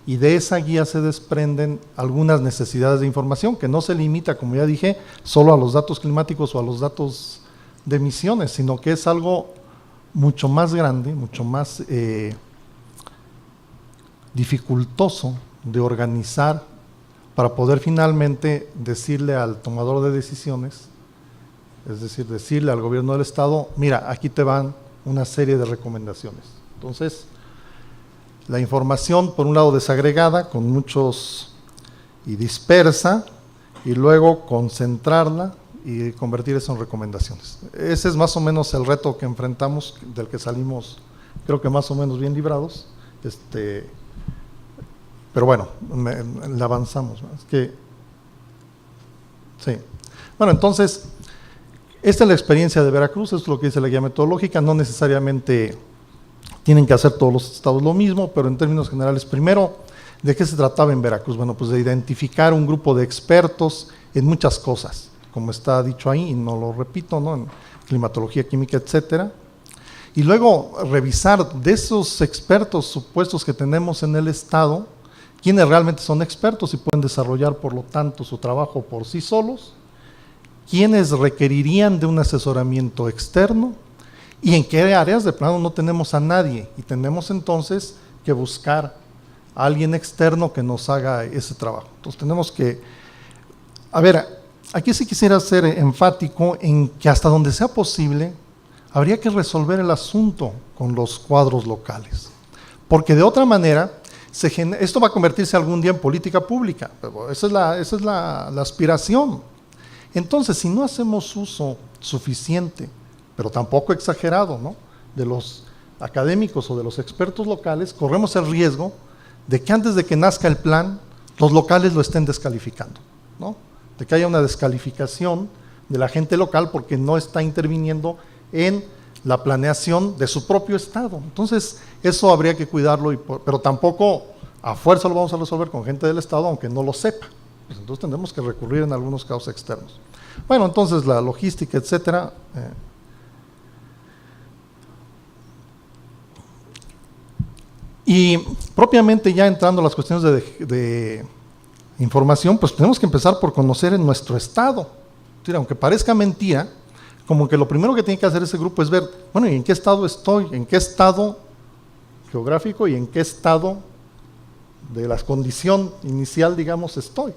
Speaker 4: y de esa guía se desprenden algunas necesidades de información, que no se limita, como ya dije, solo a los datos climáticos o a los datos de emisiones, sino que es algo mucho más grande, mucho más dificultoso de organizar para poder finalmente decirle al tomador de decisiones, es decir, decirle al gobierno del estado, mira, aquí te van una serie de recomendaciones. Entonces, la información, por un lado, desagregada, con muchos, y dispersa, y luego concentrarla y convertir eso en recomendaciones. Ese es más o menos el reto que enfrentamos, del que salimos, creo que más o menos bien librados, pero bueno, le avanzamos, ¿no? Es que, sí. Bueno, entonces, esta es la experiencia de Veracruz, es lo que dice la guía metodológica, no necesariamente tienen que hacer todos los estados lo mismo, pero en términos generales, primero, ¿de qué se trataba en Veracruz? Bueno, pues de identificar un grupo de expertos en muchas cosas, como está dicho ahí, y no lo repito, ¿no? En climatología, química, etcétera. Y luego revisar de esos expertos supuestos que tenemos en el estado, quiénes realmente son expertos y pueden desarrollar, por lo tanto, su trabajo por sí solos, quiénes requerirían de un asesoramiento externo, y en qué áreas de plano no tenemos a nadie, y tenemos entonces que buscar a alguien externo que nos haga ese trabajo. Entonces tenemos que, a ver, aquí sí quisiera ser enfático en que hasta donde sea posible, habría que resolver el asunto con los cuadros locales, porque de otra manera, esto va a convertirse algún día en política pública, esa es la aspiración. Entonces, si no hacemos uso suficiente, pero tampoco exagerado, ¿no?, de los académicos o de los expertos locales, corremos el riesgo de que antes de que nazca el plan, los locales lo estén descalificando, ¿no?, de que haya una descalificación de la gente local porque no está interviniendo en la planeación de su propio estado. Entonces, eso habría que cuidarlo, pero tampoco a fuerza lo vamos a resolver con gente del estado, aunque no lo sepa. Pues entonces tendremos que recurrir en algunos casos externos. Bueno, entonces la logística, etcétera. Y propiamente ya entrando a las cuestiones de información, pues tenemos que empezar por conocer en nuestro estado. Aunque parezca mentira, como que lo primero que tiene que hacer ese grupo es ver, bueno, ¿y en qué estado estoy? ¿En qué estado geográfico y en qué estado de la condición inicial, digamos, estoy?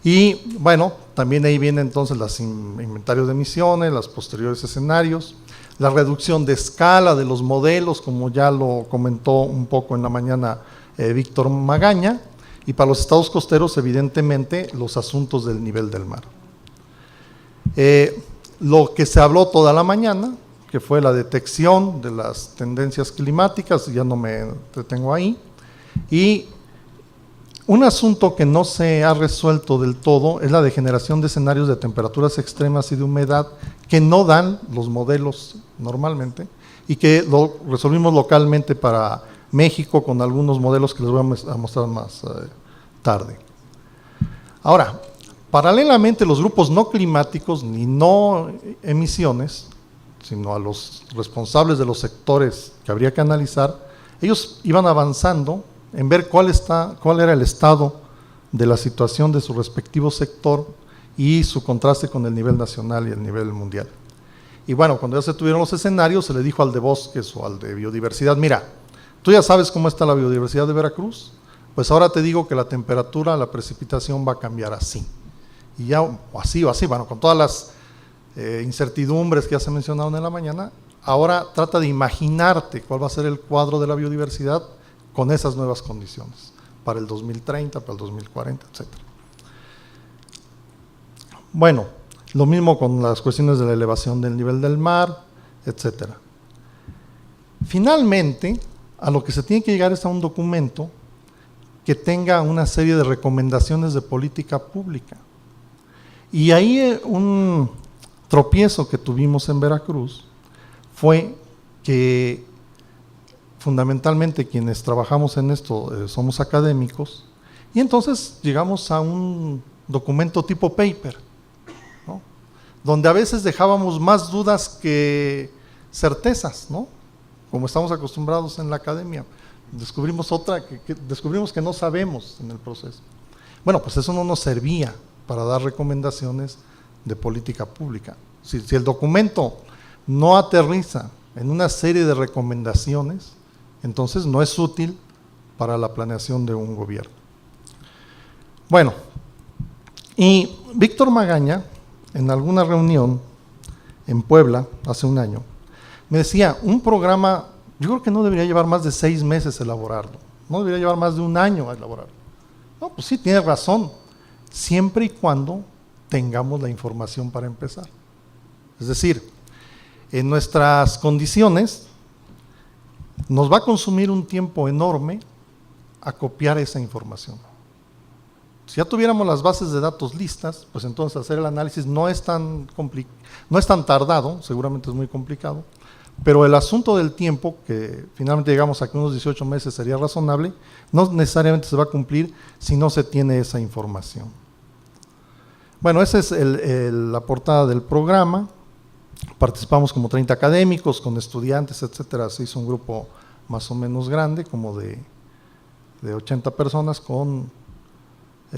Speaker 4: Y bueno, también ahí vienen entonces los inventarios de emisiones, los posteriores escenarios, la reducción de escala de los modelos, como ya lo comentó un poco en la mañana Víctor Magaña, y para los estados costeros, evidentemente, los asuntos del nivel del mar. Lo que se habló toda la mañana, que fue la detección de las tendencias climáticas, ya no me detengo ahí, y un asunto que no se ha resuelto del todo es la de generación de escenarios de temperaturas extremas y de humedad que no dan los modelos normalmente y que lo resolvimos localmente para México con algunos modelos que les voy a mostrar más tarde. Ahora, paralelamente los grupos no climáticos ni no emisiones, sino a los responsables de los sectores que habría que analizar, ellos iban avanzando en ver cuál era el estado de la situación de su respectivo sector y su contraste con el nivel nacional y el nivel mundial. Y bueno, cuando ya se tuvieron los escenarios, se le dijo al de bosques o al de biodiversidad, mira, tú ya sabes cómo está la biodiversidad de Veracruz, pues ahora te digo que la temperatura, la precipitación va a cambiar así. Y ya, o así, bueno, con todas las incertidumbres que ya se mencionaron en la mañana, ahora trata de imaginarte cuál va a ser el cuadro de la biodiversidad con esas nuevas condiciones, para el 2030, para el 2040, etc. Bueno, lo mismo con las cuestiones de la elevación del nivel del mar, etc. Finalmente, a lo que se tiene que llegar es a un documento que tenga una serie de recomendaciones de política pública. Y ahí un tropiezo que tuvimos en Veracruz fue que fundamentalmente quienes trabajamos en esto somos académicos y entonces llegamos a un documento tipo paper, ¿no? Donde a veces dejábamos más dudas que certezas, ¿no? Como estamos acostumbrados en la academia. Descubrimos descubrimos que no sabemos en el proceso. Bueno, pues eso no nos servía para dar recomendaciones de política pública. Si el documento no aterriza en una serie de recomendaciones, entonces no es útil para la planeación de un gobierno. Bueno, y Víctor Magaña, en alguna reunión en Puebla, hace un año, me decía, un programa, yo creo que no debería llevar más de 6 meses elaborarlo, no debería llevar más de un año a elaborarlo. No, pues sí, tiene razón, siempre y cuando tengamos la información para empezar. Es decir, en nuestras condiciones nos va a consumir un tiempo enorme acopiar esa información. Si ya tuviéramos las bases de datos listas, pues entonces hacer el análisis no es tan tardado, seguramente es muy complicado, pero el asunto del tiempo, que finalmente llegamos a que unos 18 meses sería razonable, no necesariamente se va a cumplir si no se tiene esa información. Bueno, esa es la portada del programa. Participamos como 30 académicos, con estudiantes, etcétera. Se hizo un grupo más o menos grande, como de 80 personas, con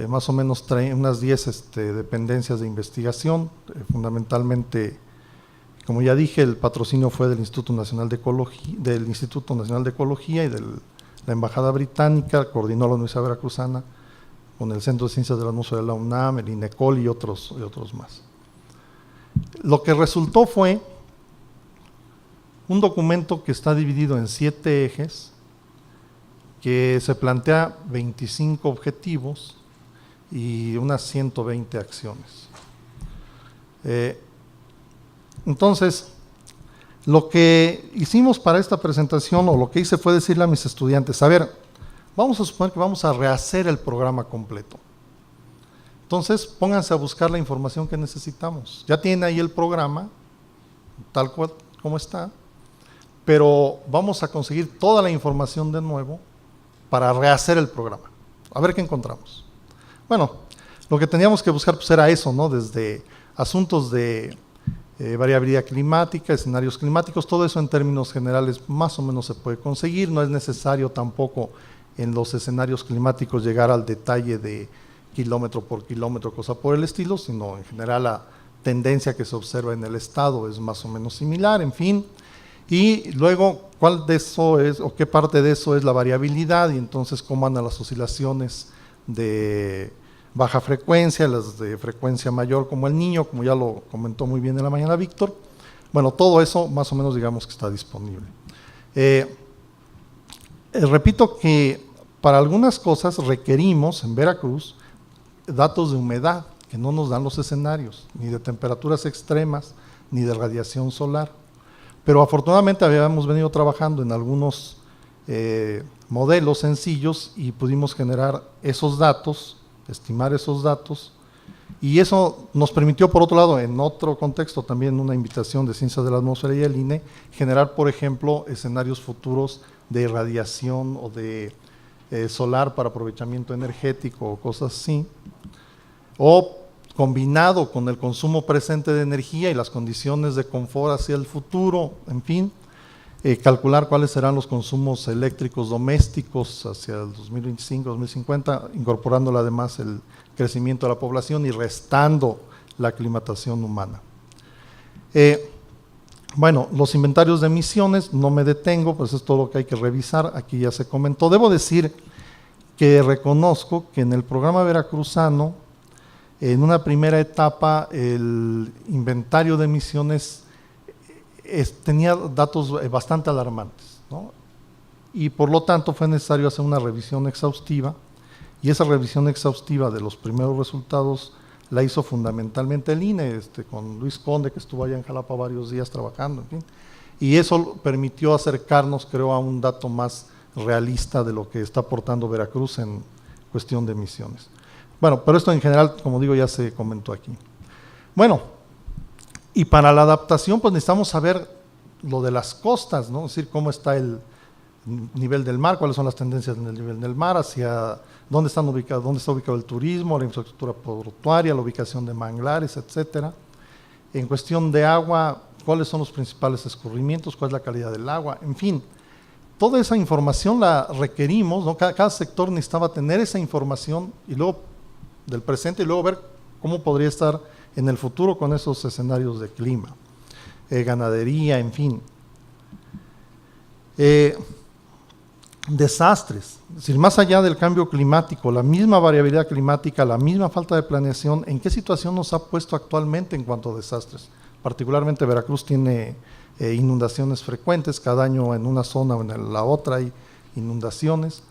Speaker 4: más o menos unas 10 dependencias de investigación. Fundamentalmente, como ya dije, el patrocinio fue del Instituto Nacional de Ecología y de la Embajada Británica, coordinó la Universidad Veracruzana con el Centro de Ciencias de la Atmósfera de la UNAM, el INECOL y otros más. Lo que resultó fue un documento que está dividido en 7 ejes, que se plantea 25 objetivos y unas 120 acciones. Entonces, lo que hicimos para esta presentación, o lo que hice fue decirle a mis estudiantes, a ver, vamos a suponer que vamos a rehacer el programa completo. Entonces, pónganse a buscar la información que necesitamos. Ya tienen ahí el programa, tal cual como está, pero vamos a conseguir toda la información de nuevo para rehacer el programa. A ver qué encontramos. Bueno, lo que teníamos que buscar pues era eso, ¿no? Desde asuntos de variabilidad climática, escenarios climáticos, todo eso en términos generales más o menos se puede conseguir. No es necesario tampoco en los escenarios climáticos llegar al detalle de kilómetro por kilómetro, cosa por el estilo, sino en general la tendencia que se observa en el estado es más o menos similar, en fin. Y luego, ¿cuál de eso es, o qué parte de eso es la variabilidad? Y entonces, ¿cómo andan las oscilaciones de baja frecuencia, las de frecuencia mayor como el Niño, como ya lo comentó muy bien en la mañana Víctor? Bueno, todo eso más o menos digamos que está disponible. Repito que para algunas cosas requerimos en Veracruz datos de humedad, que no nos dan los escenarios, ni de temperaturas extremas, ni de radiación solar. Pero afortunadamente habíamos venido trabajando en algunos modelos sencillos y pudimos generar esos datos, estimar esos datos, y eso nos permitió, por otro lado, en otro contexto, también una invitación de Ciencias de la Atmósfera y el INE, generar, por ejemplo, escenarios futuros de radiación o de solar para aprovechamiento energético o cosas así, o combinado con el consumo presente de energía y las condiciones de confort hacia el futuro, en fin, calcular cuáles serán los consumos eléctricos domésticos hacia el 2025, 2050, incorporando además el crecimiento de la población y restando la aclimatación humana. Bueno, los inventarios de emisiones, no me detengo, pues es todo lo que hay que revisar, aquí ya se comentó. Debo decir que reconozco que en el programa veracruzano, en una primera etapa, el inventario de emisiones tenía datos bastante alarmantes, ¿no? Y por lo tanto fue necesario hacer una revisión exhaustiva, y esa revisión exhaustiva de los primeros resultados la hizo fundamentalmente el INE, con Luis Conde, que estuvo allá en Jalapa varios días trabajando, en fin, y eso permitió acercarnos, creo, a un dato más realista de lo que está aportando Veracruz en cuestión de emisiones. Bueno, pero esto en general, como digo, ya se comentó aquí. Bueno, y para la adaptación, pues necesitamos saber lo de las costas, ¿no? Es decir, cómo está el nivel del mar, cuáles son las tendencias en el nivel del mar, hacia dónde está ubicado el turismo, la infraestructura portuaria, la ubicación de manglares, etcétera. En cuestión de agua, cuáles son los principales escurrimientos, cuál es la calidad del agua, en fin. Toda esa información la requerimos, ¿no? Cada sector necesitaba tener esa información y luego del presente y luego ver cómo podría estar en el futuro con esos escenarios de clima, ganadería, en fin. Desastres, es decir, más allá del cambio climático, la misma variabilidad climática, la misma falta de planeación, ¿en qué situación nos ha puesto actualmente en cuanto a desastres? Particularmente Veracruz tiene inundaciones frecuentes, cada año en una zona o en la otra hay inundaciones,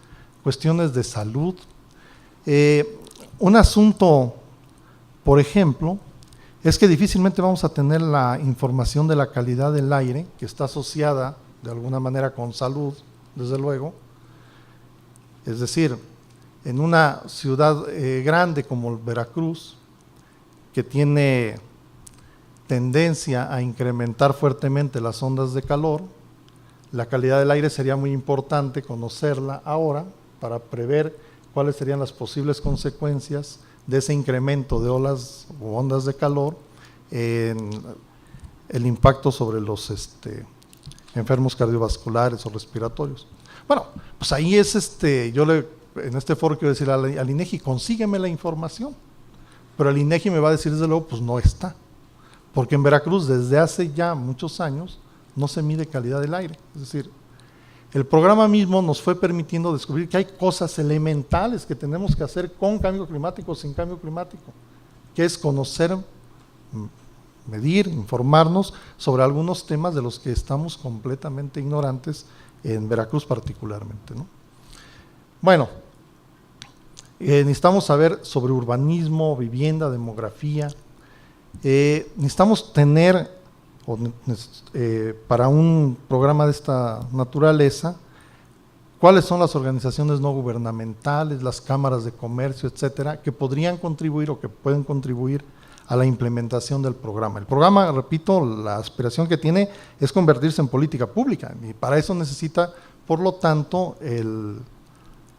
Speaker 4: cuestiones de salud. Un asunto, por ejemplo, es que difícilmente vamos a tener la información de la calidad del aire, que está asociada de alguna manera con salud, desde luego. Es decir, en una ciudad grande como Veracruz, que tiene tendencia a incrementar fuertemente las ondas de calor, la calidad del aire sería muy importante conocerla ahora para prever cuáles serían las posibles consecuencias de ese incremento de olas o ondas de calor en el impacto sobre los enfermos cardiovasculares o respiratorios. Bueno, pues ahí es en este foro quiero decir al INEGI, consígueme la información, pero el INEGI me va a decir desde luego, pues no está, porque en Veracruz desde hace ya muchos años no se mide calidad del aire, es decir, el programa mismo nos fue permitiendo descubrir que hay cosas elementales que tenemos que hacer con cambio climático o sin cambio climático, que es conocer, medir, informarnos sobre algunos temas de los que estamos completamente ignorantes en Veracruz particularmente, ¿no? Bueno, necesitamos saber sobre urbanismo, vivienda, demografía, necesitamos tener para un programa de esta naturaleza, cuáles son las organizaciones no gubernamentales, las cámaras de comercio, etcétera, que podrían contribuir o que pueden contribuir a la implementación del programa. El programa, repito, la aspiración que tiene es convertirse en política pública y para eso necesita, por lo tanto, el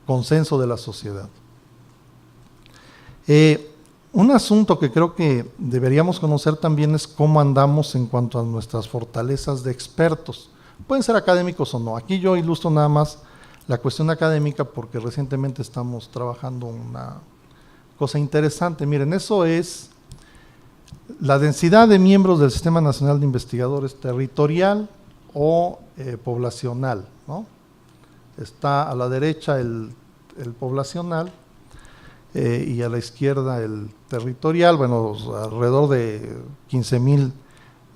Speaker 4: consenso de la sociedad. Un asunto que creo que deberíamos conocer también es cómo andamos en cuanto a nuestras fortalezas de expertos. Pueden ser académicos o no. Aquí yo ilustro nada más la cuestión académica porque recientemente estamos trabajando una cosa interesante. Miren, eso es la densidad de miembros del Sistema Nacional de Investigadores territorial o poblacional, ¿no? Está a la derecha el poblacional y a la izquierda el territorial. Bueno, alrededor de 15,000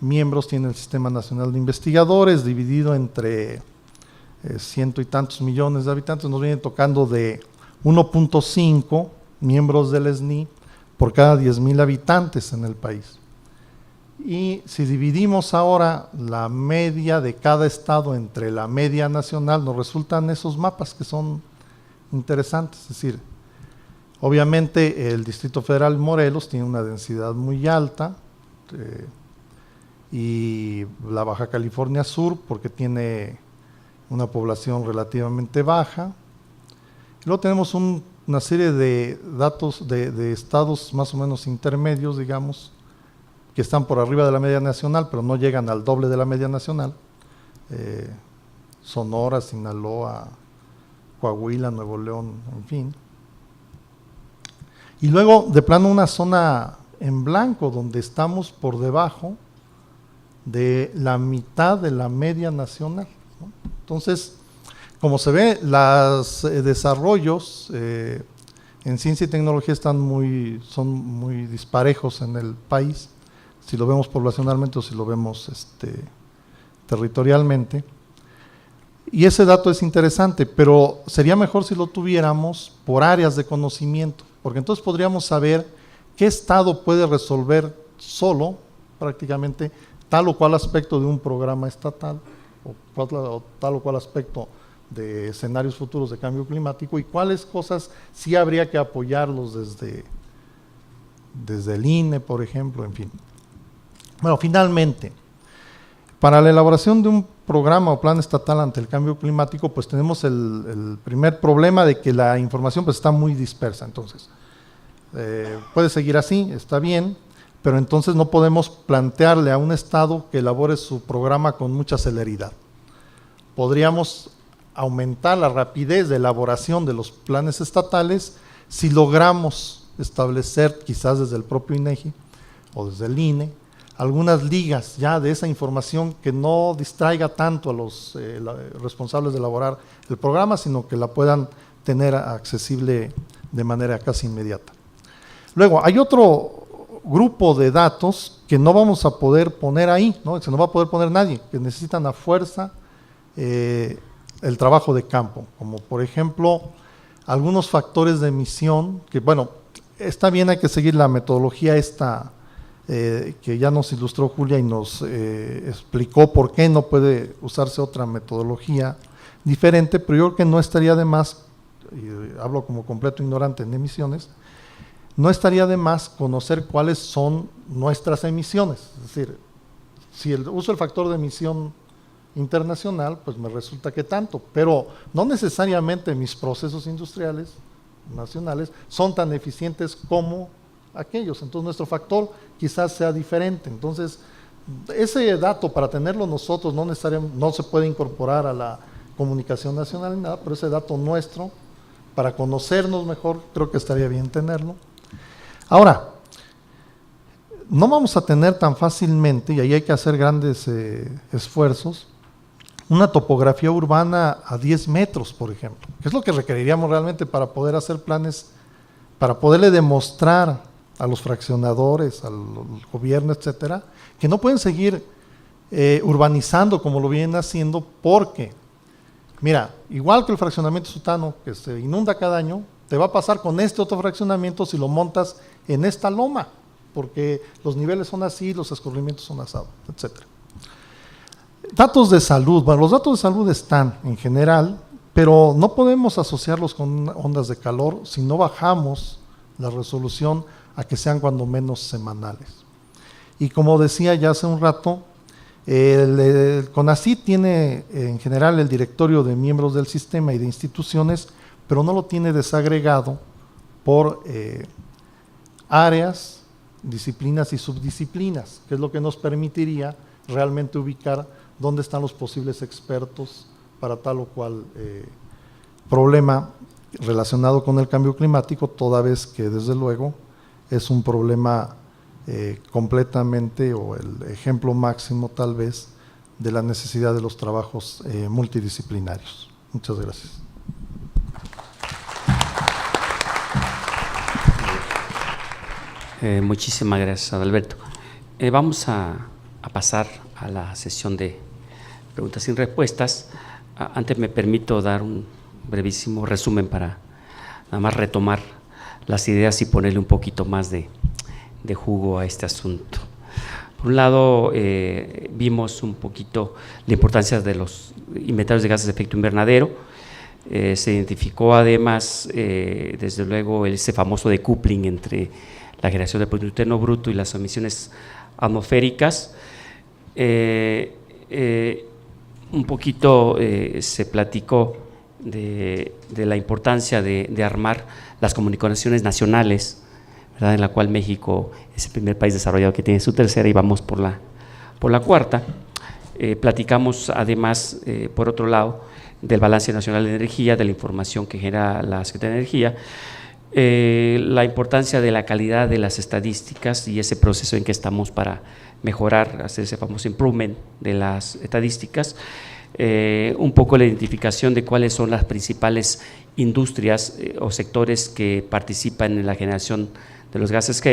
Speaker 4: miembros tiene el Sistema Nacional de Investigadores, dividido entre ciento y tantos millones de habitantes. Nos vienen tocando de 1.5 miembros del SNI por cada 10,000 habitantes en el país. Y si dividimos ahora la media de cada estado entre la media nacional, nos resultan esos mapas que son interesantes. Es decir, obviamente el Distrito Federal Morelos tiene una densidad muy alta, y la Baja California Sur porque tiene una población relativamente baja. Y luego tenemos una serie de datos de estados más o menos intermedios, digamos, que están por arriba de la media nacional, pero no llegan al doble de la media nacional. Sonora, Sinaloa, Coahuila, Nuevo León, en fin. Y luego, de plano, una zona en blanco, donde estamos por debajo de la mitad de la media nacional, ¿no? Entonces, como se ve, los desarrollos en ciencia y tecnología son muy disparejos en el país, si lo vemos poblacionalmente o si lo vemos territorialmente. Y ese dato es interesante, pero sería mejor si lo tuviéramos por áreas de conocimiento, porque entonces podríamos saber qué estado puede resolver solo, prácticamente, tal o cual aspecto de un programa estatal, o tal o cual aspecto de escenarios futuros de cambio climático, y cuáles cosas sí habría que apoyarlos desde el INE, por ejemplo, en fin. Bueno, finalmente, para la elaboración de un programa o plan estatal ante el cambio climático, pues tenemos el primer problema de que la información pues está muy dispersa. Entonces, puede seguir así, está bien, pero entonces no podemos plantearle a un estado que elabore su programa con mucha celeridad. Podríamos aumentar la rapidez de elaboración de los planes estatales si logramos establecer, quizás desde el propio INEGI o desde el INE, algunas ligas ya de esa información que no distraiga tanto a los responsables de elaborar el programa, sino que la puedan tener accesible de manera casi inmediata. Luego, hay otro grupo de datos que no vamos a poder poner ahí, ¿no? Se no va a poder poner nadie, que necesitan a fuerza el trabajo de campo, como por ejemplo algunos factores de emisión, que bueno, está bien, hay que seguir la metodología esta que ya nos ilustró Julia y nos explicó por qué no puede usarse otra metodología diferente, pero yo creo que no estaría de más, y hablo como completo ignorante en emisiones, no estaría de más conocer cuáles son nuestras emisiones. Es decir, si uso el factor de emisión internacional, pues me resulta que tanto, pero no necesariamente mis procesos industriales nacionales son tan eficientes como aquellos. Entonces nuestro factor quizás sea diferente. Entonces ese dato, para tenerlo nosotros, no se puede incorporar a la comunicación nacional ni nada, pero ese dato nuestro, para conocernos mejor, creo que estaría bien tenerlo. Ahora, no vamos a tener tan fácilmente, y ahí hay que hacer grandes esfuerzos, una topografía urbana a 10 metros, por ejemplo, que es lo que requeriríamos realmente para poder hacer planes, para poderle demostrar a los fraccionadores, al gobierno, etcétera, que no pueden seguir urbanizando como lo vienen haciendo, porque, mira, igual que el fraccionamiento Sutano, que se inunda cada año, te va a pasar con este otro fraccionamiento si lo montas en esta loma, porque los niveles son así, los escurrimientos son asados, etcétera. Datos de salud. Bueno, los datos de salud están en general, pero no podemos asociarlos con ondas de calor si no bajamos la resolución a que sean cuando menos semanales. Y como decía ya hace un rato, el CONACYT tiene en general el directorio de miembros del sistema y de instituciones, pero no lo tiene desagregado por áreas, disciplinas y subdisciplinas, que es lo que nos permitiría realmente ubicar dónde están los posibles expertos para tal o cual problema relacionado con el cambio climático, toda vez que desde luego es un problema completamente, o el ejemplo máximo tal vez, de la necesidad de los trabajos multidisciplinarios. Muchas gracias.
Speaker 1: Muchísimas gracias, Adalberto. Vamos a pasar a la sesión de preguntas y respuestas. Antes me permito dar un brevísimo resumen para nada más retomar las ideas y ponerle un poquito más de jugo a este asunto. Por un lado, vimos un poquito la importancia de los inventarios de gases de efecto invernadero. Se identificó además, desde luego, ese famoso decoupling entre la generación de Producto Interno Bruto y las emisiones atmosféricas. Un poquito se platicó de la importancia de armar las comunicaciones nacionales, ¿verdad?, en la cual México es el primer país desarrollado que tiene su tercera y vamos por la cuarta. Platicamos además, por otro lado, del balance nacional de energía, de la información que genera la Secretaría de Energía, la importancia de la calidad de las estadísticas y ese proceso en que estamos para mejorar, hacer ese famoso improvement de las estadísticas, un poco la identificación de cuáles son las principales industrias o sectores que participan en la generación de los gases K,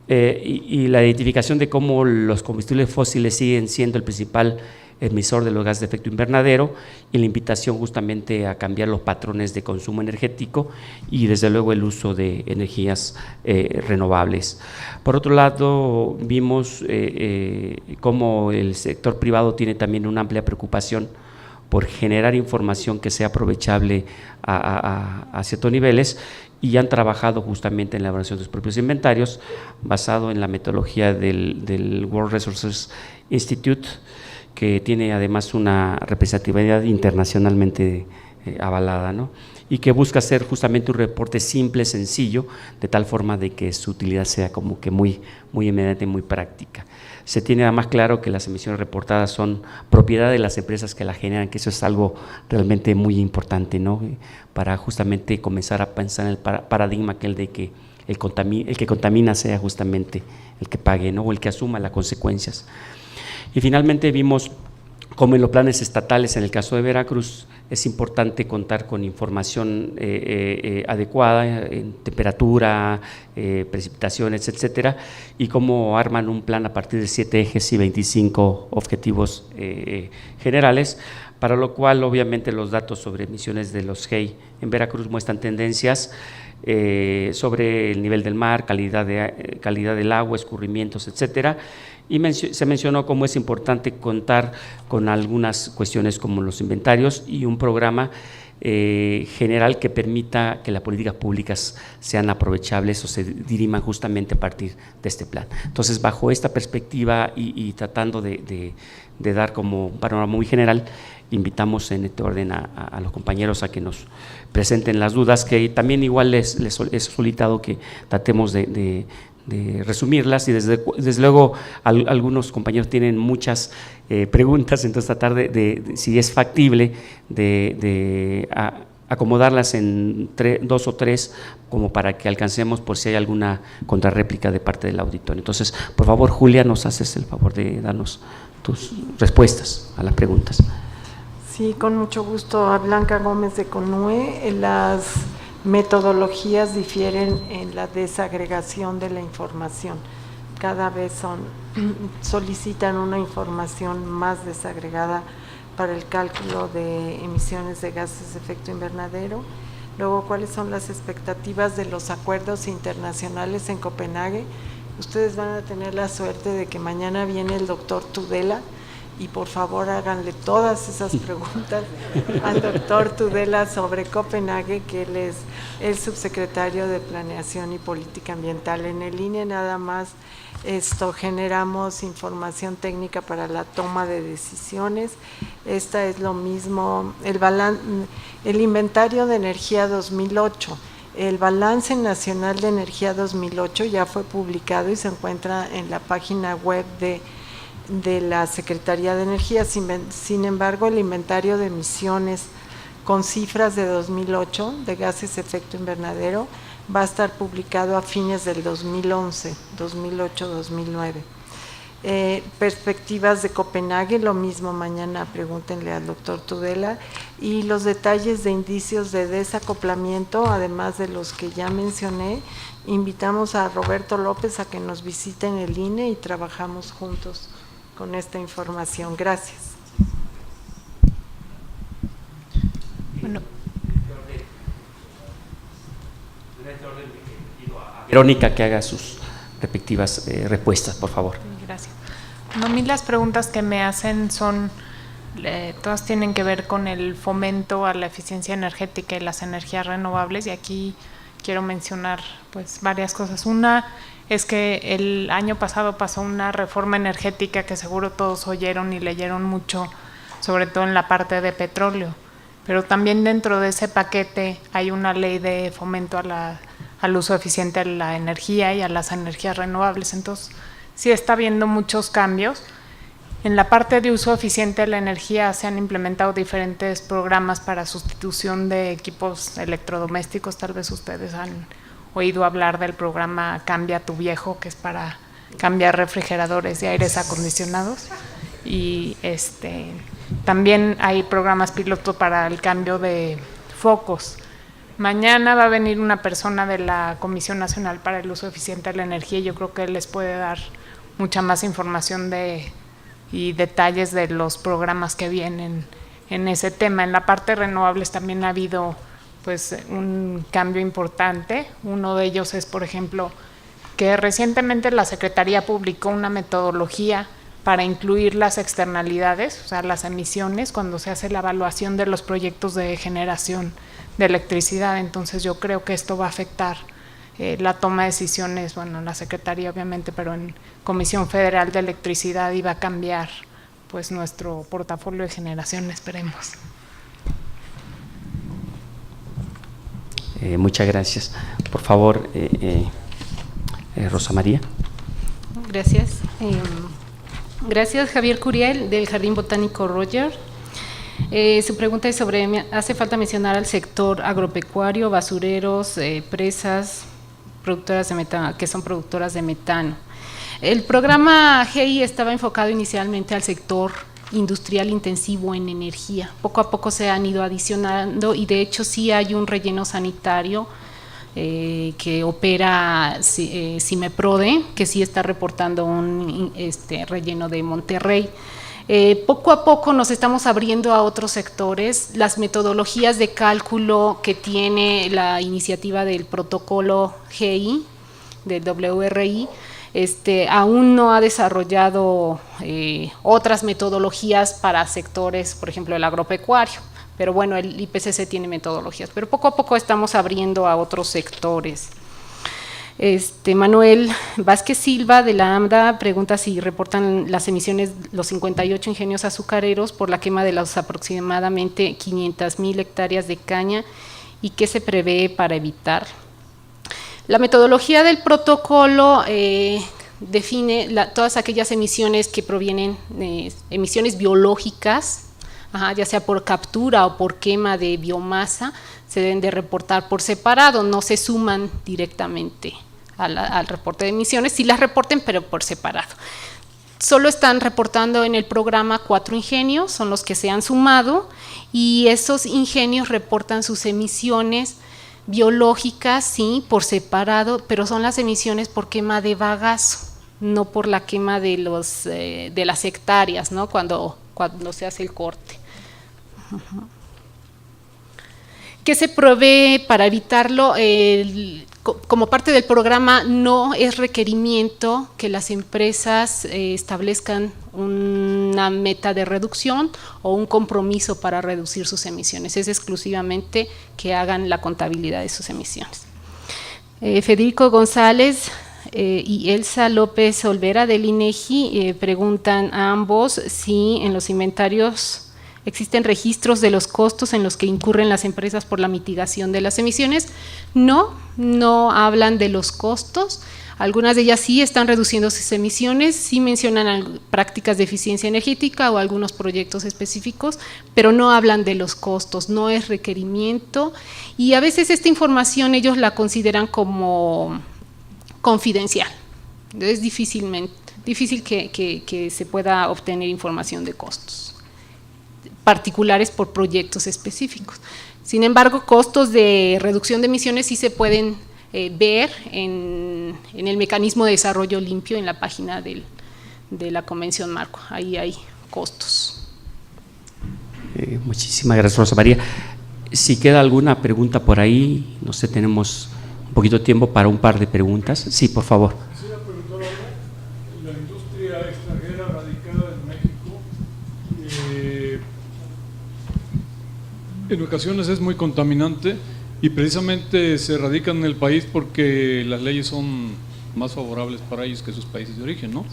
Speaker 1: y la identificación de cómo los combustibles fósiles siguen siendo el principal emisor de los gases de efecto invernadero, y la invitación justamente a cambiar los patrones de consumo energético y desde luego el uso de energías renovables. Por otro lado, vimos cómo el sector privado tiene también una amplia preocupación por generar información que sea aprovechable a ciertos niveles, y han trabajado justamente en la elaboración de sus propios inventarios basado en la metodología del World Resources Institute, que tiene además una representatividad internacionalmente avalada, ¿no?, y que busca hacer justamente un reporte simple, sencillo, de tal forma de que su utilidad sea como que muy inmediata y muy práctica. Se tiene además claro que las emisiones reportadas son propiedad de las empresas que las generan, que eso es algo realmente muy importante, ¿no?, para justamente comenzar a pensar en el paradigma aquel de que el que contamina sea justamente el que pague, ¿no?, o el que asuma las consecuencias. Y finalmente vimos cómo en los planes estatales, en el caso de Veracruz, es importante contar con información adecuada en temperatura, precipitaciones, etcétera, y cómo arman un plan a partir de 7 ejes y 25 objetivos generales, para lo cual obviamente los datos sobre emisiones de los GEI en Veracruz muestran tendencias sobre el nivel del mar, calidad del agua, escurrimientos, etcétera. Y se mencionó cómo es importante contar con algunas cuestiones como los inventarios y un programa general que permita que las políticas públicas sean aprovechables o se diriman justamente a partir de este plan. Entonces, bajo esta perspectiva y tratando de dar como un panorama muy general, invitamos en este orden a los compañeros a que nos presenten las dudas, que también igual les he solicitado que tratemos de resumirlas, y desde luego algunos compañeros tienen muchas preguntas, entonces tratar de si es factible de acomodarlas en 2 o 3 como para que alcancemos por si hay alguna contrarréplica de parte del auditorio. Entonces, por favor, Julia, nos haces el favor de darnos tus respuestas a las preguntas.
Speaker 5: Sí, con mucho gusto. A Blanca Gómez de CONUE. Las metodologías difieren en la desagregación de la información. Cada vez solicitan una información más desagregada para el cálculo de emisiones de gases de efecto invernadero. Luego, ¿cuáles son las expectativas de los acuerdos internacionales en Copenhague? Ustedes van a tener la suerte de que mañana viene el doctor Tudela, y por favor háganle todas esas preguntas al doctor Tudela sobre Copenhague, que él es el subsecretario de Planeación y Política Ambiental. En el INE nada más generamos información técnica para la toma de decisiones. Esta es lo mismo, el inventario de energía 2008. El balance nacional de energía 2008 ya fue publicado y se encuentra en la página web de la Secretaría de Energía. Sin embargo, el inventario de emisiones con cifras de 2008 de gases de efecto invernadero va a estar publicado a fines del 2011, 2008-2009. Perspectivas de Copenhague, lo mismo, mañana pregúntenle al doctor Tudela, y los detalles de indicios de desacoplamiento, además de los que ya mencioné. Invitamos a Roberto López a que nos visite en el INE y trabajamos juntos con esta información. Gracias.
Speaker 3: Bueno.
Speaker 1: Verónica que haga sus respectivas respuestas, por favor.
Speaker 2: Gracias. No, a mí las preguntas que me hacen son, todas tienen que ver con el fomento a la eficiencia energética y las energías renovables, y aquí quiero mencionar pues varias cosas. Una es que el año pasado pasó una reforma energética que seguro todos oyeron y leyeron mucho, sobre todo en la parte de petróleo, pero también dentro de ese paquete hay una ley de fomento al uso eficiente de la energía y a las energías renovables. Entonces sí está habiendo muchos cambios. En la parte de uso eficiente de la energía se han implementado diferentes programas para sustitución de equipos electrodomésticos. Tal vez ustedes han oído hablar del programa Cambia tu Viejo, que es para cambiar refrigeradores y aires acondicionados. Y también hay programas piloto para el cambio de focos. Mañana va a venir una persona de la Comisión Nacional para el Uso Eficiente de la Energía y yo creo que él les puede dar mucha más información y detalles de los programas que vienen en ese tema. En la parte de renovables también ha habido pues un cambio importante. Uno de ellos es, por ejemplo, que recientemente la Secretaría publicó una metodología para incluir las externalidades, o sea, las emisiones, cuando se hace la evaluación de los proyectos de generación de electricidad. Entonces yo creo que esto va a afectar la toma de decisiones, bueno, la Secretaría obviamente, pero en Comisión Federal de Electricidad, y va a cambiar pues nuestro portafolio de generación, esperemos.
Speaker 1: Muchas gracias. Por favor, Rosa María.
Speaker 3: Gracias. Gracias, Javier Curiel, del Jardín Botánico Roger. Su pregunta es sobre, hace falta mencionar al sector agropecuario, basureros, presas, productoras de metano, que son productoras de metano. El programa GEI estaba enfocado inicialmente al sector industrial intensivo en energía. Poco a poco se han ido adicionando y de hecho sí hay un relleno sanitario que opera Cimeprode, que sí está reportando un relleno de Monterrey. Poco a poco nos estamos abriendo a otros sectores. Las metodologías de cálculo que tiene la iniciativa del protocolo GI, del WRI, aún no ha desarrollado otras metodologías para sectores, por ejemplo, el agropecuario. Pero bueno, el IPCC tiene metodologías, pero poco a poco estamos abriendo a otros sectores. Manuel Vázquez Silva de la AMDA pregunta si reportan las emisiones los 58 ingenios azucareros por la quema de las aproximadamente 500,000 hectáreas de caña y qué se prevé para evitar. La metodología del protocolo define todas aquellas emisiones que provienen de emisiones biológicas, ya sea por captura o por quema de biomasa, se deben de reportar por separado, no se suman directamente al reporte de emisiones, sí las reporten pero por separado. Solo están reportando en el programa 4 ingenios, son los que se han sumado, y esos ingenios reportan sus emisiones biológicas, sí, por separado, pero son las emisiones por quema de bagazo, no por la quema de las hectáreas, ¿no? Cuando se hace el corte. ¿Qué se provee para evitarlo? Como parte del programa no es requerimiento que las empresas establezcan una meta de reducción o un compromiso para reducir sus emisiones, es exclusivamente que hagan la contabilidad de sus emisiones. Federico González y Elsa López Olvera del INEGI preguntan a ambos si en los inventarios existen registros de los costos en los que incurren las empresas por la mitigación de las emisiones. No hablan de los costos. Algunas de ellas sí están reduciendo sus emisiones, sí mencionan prácticas de eficiencia energética o algunos proyectos específicos, pero no hablan de los costos, no es requerimiento, y a veces esta información ellos la consideran como confidencial. Es difícil que se pueda obtener información de costos particulares por proyectos específicos. Sin embargo, costos de reducción de emisiones sí se pueden ver en el mecanismo de desarrollo limpio en la página de la Convención Marco. Ahí hay costos.
Speaker 1: Muchísimas gracias, Rosa María. Si queda alguna pregunta por ahí, no sé, tenemos un poquito de tiempo para un par de preguntas. Sí, por favor.
Speaker 6: Quisiera preguntar algo. La industria extranjera radicada en México en ocasiones es muy contaminante y precisamente se radican en el país porque las leyes son más favorables para ellos que sus países de origen, ¿no?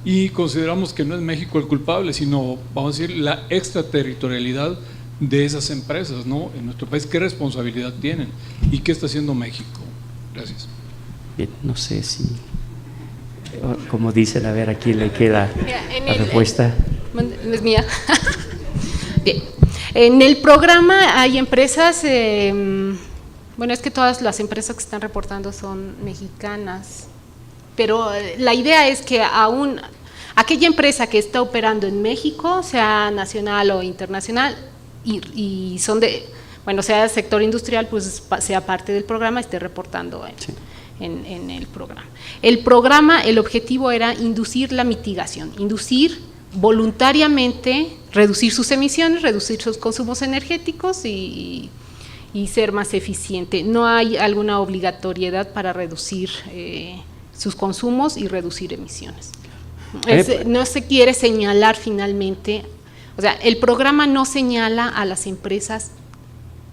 Speaker 6: Y consideramos que no es México el culpable, sino, vamos a decir, la extraterritorialidad de esas empresas, ¿no? En nuestro país, ¿qué responsabilidad tienen? ¿Y qué está haciendo México? Gracias.
Speaker 1: Bien, no sé si, como dicen, a ver a quién le queda la respuesta.
Speaker 3: Es mía. Bien. En el programa hay empresas, bueno, es que todas las empresas que están reportando son mexicanas, pero la idea es que aún aquella empresa que está operando en México, sea nacional o internacional, y son de, bueno, sea sector industrial, pues sea parte del programa, esté reportando en el programa. El programa, el objetivo era inducir la mitigación, inducir voluntariamente, reducir sus emisiones, reducir sus consumos energéticos y ser más eficiente. No hay alguna obligatoriedad para reducir sus consumos y reducir emisiones. No se quiere señalar finalmente, o sea, el programa no señala a las empresas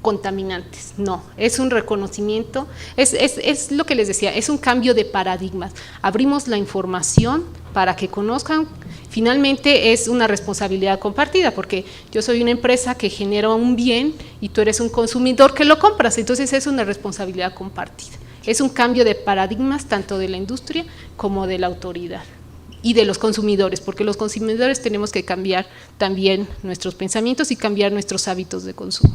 Speaker 3: contaminantes, no, es un reconocimiento, es lo que les decía, es un cambio de paradigmas. Abrimos la información para que conozcan. Finalmente es una responsabilidad compartida, porque yo soy una empresa que genera un bien y tú eres un consumidor que lo compras, entonces es una responsabilidad compartida. Es un cambio de paradigmas tanto de la industria como de la autoridad y de los consumidores, porque los consumidores tenemos que cambiar también nuestros pensamientos y cambiar nuestros hábitos de consumo.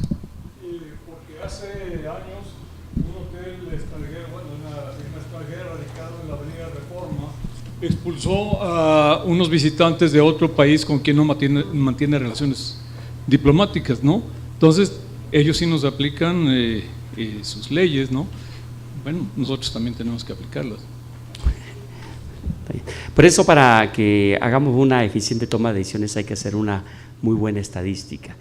Speaker 6: Porque hace años un hotel extranjero, bueno, una extranjera radicada en la Avenida Reforma, expulsó a unos visitantes de otro país con quien no mantiene relaciones diplomáticas, ¿no? Entonces, ellos sí nos aplican sus leyes, ¿no? Bueno, nosotros también tenemos que aplicarlas.
Speaker 1: Por eso, para que hagamos una eficiente toma de decisiones hay que hacer una muy buena estadística.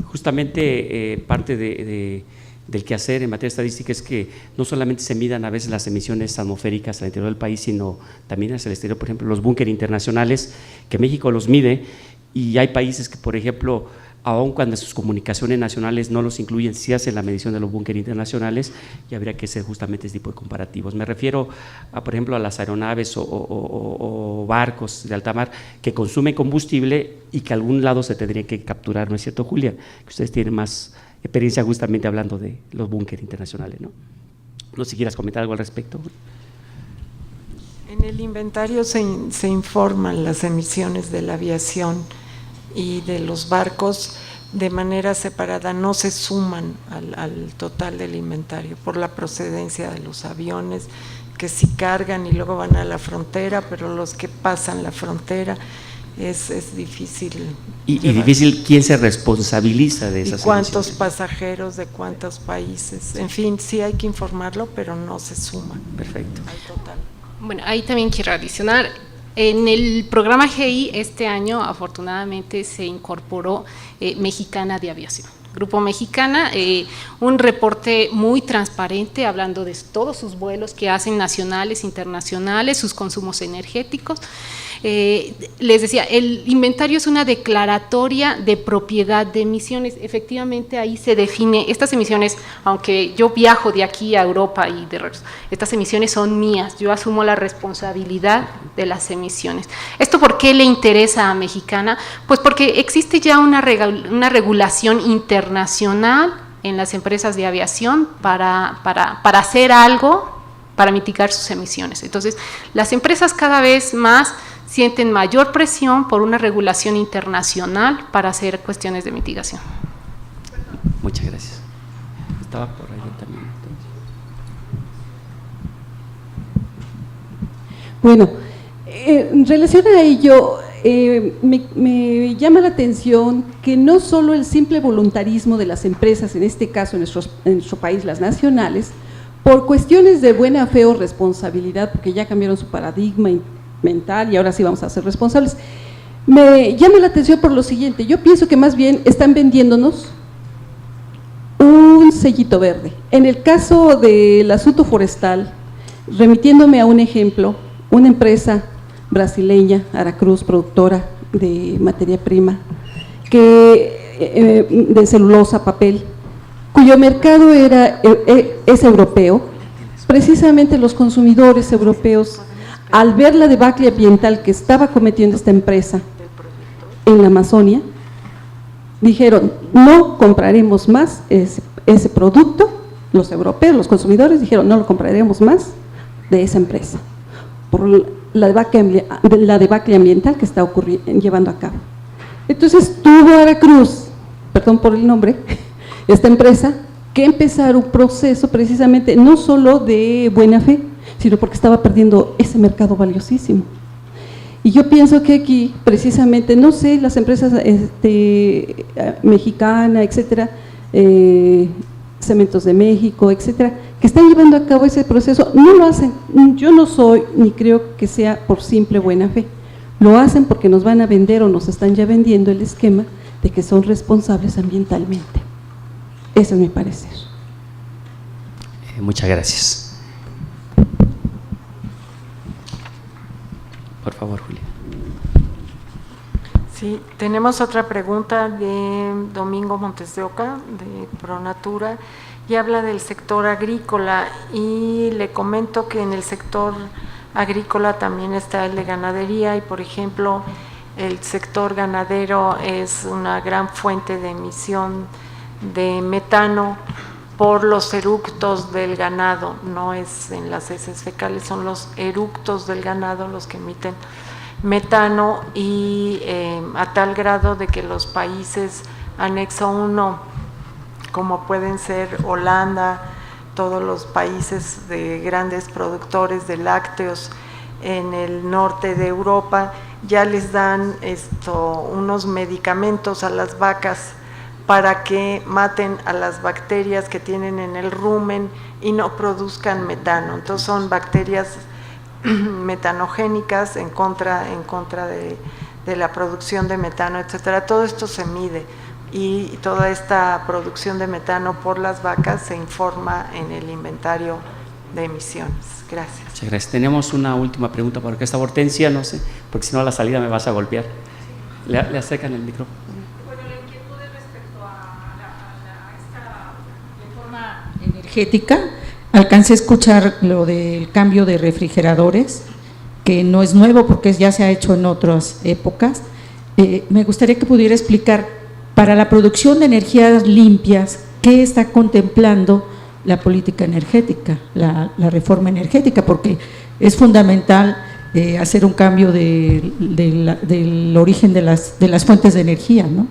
Speaker 1: Justamente parte del quehacer en materia estadística es que no solamente se midan a veces las emisiones atmosféricas al interior del país, sino también hacia el exterior. Por ejemplo, los búnkeres internacionales, que México los mide, y hay países que, por ejemplo, aun cuando sus comunicaciones nacionales no los incluyen, sí hacen la medición de los búnkeres internacionales, y habría que hacer justamente este tipo de comparativos. Me refiero, por ejemplo, a las aeronaves o barcos de alta mar que consumen combustible y que a algún lado se tendrían que capturar, ¿no es cierto, Julia? Que ustedes tienen más experiencia justamente hablando de los búnkeres internacionales, ¿no? No sé si quieras comentar algo al respecto.
Speaker 5: En el inventario se informan las emisiones de la aviación y de los barcos de manera separada, no se suman al total del inventario por la procedencia de los aviones que sí cargan y luego van a la frontera, pero los que pasan la frontera es difícil.
Speaker 1: Y difícil quién se responsabiliza de esas
Speaker 5: y cuántos
Speaker 1: emisiones.
Speaker 5: Pasajeros de cuántos países, en fin, sí hay que informarlo, pero no se suman.
Speaker 1: Perfecto.
Speaker 5: Al total.
Speaker 3: Bueno, ahí también quiero adicionar, en el programa GI este año afortunadamente se incorporó Mexicana de Aviación, Grupo Mexicana, un reporte muy transparente hablando de todos sus vuelos que hacen nacionales, internacionales, sus consumos energéticos. Les decía, el inventario es una declaratoria de propiedad de emisiones. Efectivamente ahí se define, estas emisiones, aunque yo viajo de aquí a Europa y de regreso, estas emisiones son mías, yo asumo la responsabilidad de las emisiones. ¿Esto por qué le interesa a Mexicana? Pues porque existe ya una regulación internacional en las empresas de aviación para hacer algo para mitigar sus emisiones. Entonces, las empresas cada vez más sienten mayor presión por una regulación internacional para hacer cuestiones de mitigación.
Speaker 1: Muchas gracias. Estaba por ahí también.
Speaker 7: Bueno, en relación a ello, me llama la atención que no solo el simple voluntarismo de las empresas, en este caso en nuestro país, las nacionales, por cuestiones de buena fe o responsabilidad, porque ya cambiaron su paradigma mental y ahora sí vamos a ser responsables. Me llama la atención por lo siguiente, yo pienso que más bien están vendiéndonos un sellito verde. En el caso del asunto forestal, remitiéndome a un ejemplo, una empresa brasileña, Aracruz, productora de materia prima, de celulosa, papel, cuyo mercado es europeo. Precisamente los consumidores europeos, al ver la debacle ambiental que estaba cometiendo esta empresa en la Amazonia, dijeron, no compraremos más ese producto. Los europeos, los consumidores dijeron, no lo compraremos más de esa empresa, por la debacle ambiental que está llevando a cabo. Entonces tuvo Aracruz, perdón por el nombre, esta empresa, que empezar un proceso precisamente no solo de buena fe, sino porque estaba perdiendo ese mercado valiosísimo. Y yo pienso que aquí, precisamente, no sé, las empresas mexicanas, etcétera, Cementos de México, etcétera, que están llevando a cabo ese proceso, no lo hacen, yo no soy, ni creo que sea por simple buena fe, lo hacen porque nos van a vender o nos están ya vendiendo el esquema de que son responsables ambientalmente. Ese es mi parecer.
Speaker 1: Muchas gracias. Por favor, Julia.
Speaker 5: Sí, tenemos otra pregunta de Domingo Montes de Oca, de Pronatura, y habla del sector agrícola, y le comento que en el sector agrícola también está el de ganadería, y por ejemplo, el sector ganadero es una gran fuente de emisión de metano por los eructos del ganado, no es en las heces fecales, son los eructos del ganado los que emiten metano, y a tal grado de que los países anexo 1, como pueden ser Holanda, todos los países de grandes productores de lácteos en el norte de Europa, ya les dan unos medicamentos a las vacas para que maten a las bacterias que tienen en el rumen y no produzcan metano. Entonces son bacterias metanogénicas en contra de la producción de metano, etcétera. Todo esto se mide, y toda esta producción de metano por las vacas se informa en el inventario de emisiones. Gracias.
Speaker 1: Muchas gracias. Tenemos una última pregunta para esta Hortensia, no sé, porque si no a la salida me vas a golpear. Le acercan el micrófono.
Speaker 8: Bueno, la inquietud es respecto a esta reforma energética. Alcancé a escuchar lo del cambio de refrigeradores, que no es nuevo porque ya se ha hecho en otras épocas. Me gustaría que pudiera explicar, para la producción de energías limpias, ¿qué está contemplando la política energética, la reforma energética? Porque es fundamental hacer un cambio del origen de las fuentes de energía, ¿no?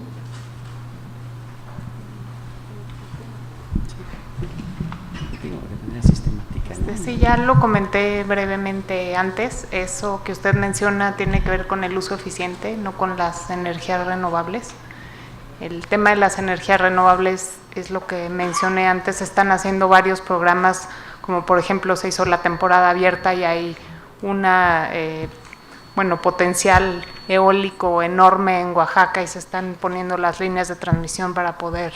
Speaker 2: Sí, ya lo comenté brevemente antes. Eso que usted menciona tiene que ver con el uso eficiente, no con las energías renovables. El tema de las energías renovables es lo que mencioné antes. Se están haciendo varios programas, como por ejemplo se hizo la temporada abierta y hay una potencial eólico enorme en Oaxaca, y se están poniendo las líneas de transmisión para poder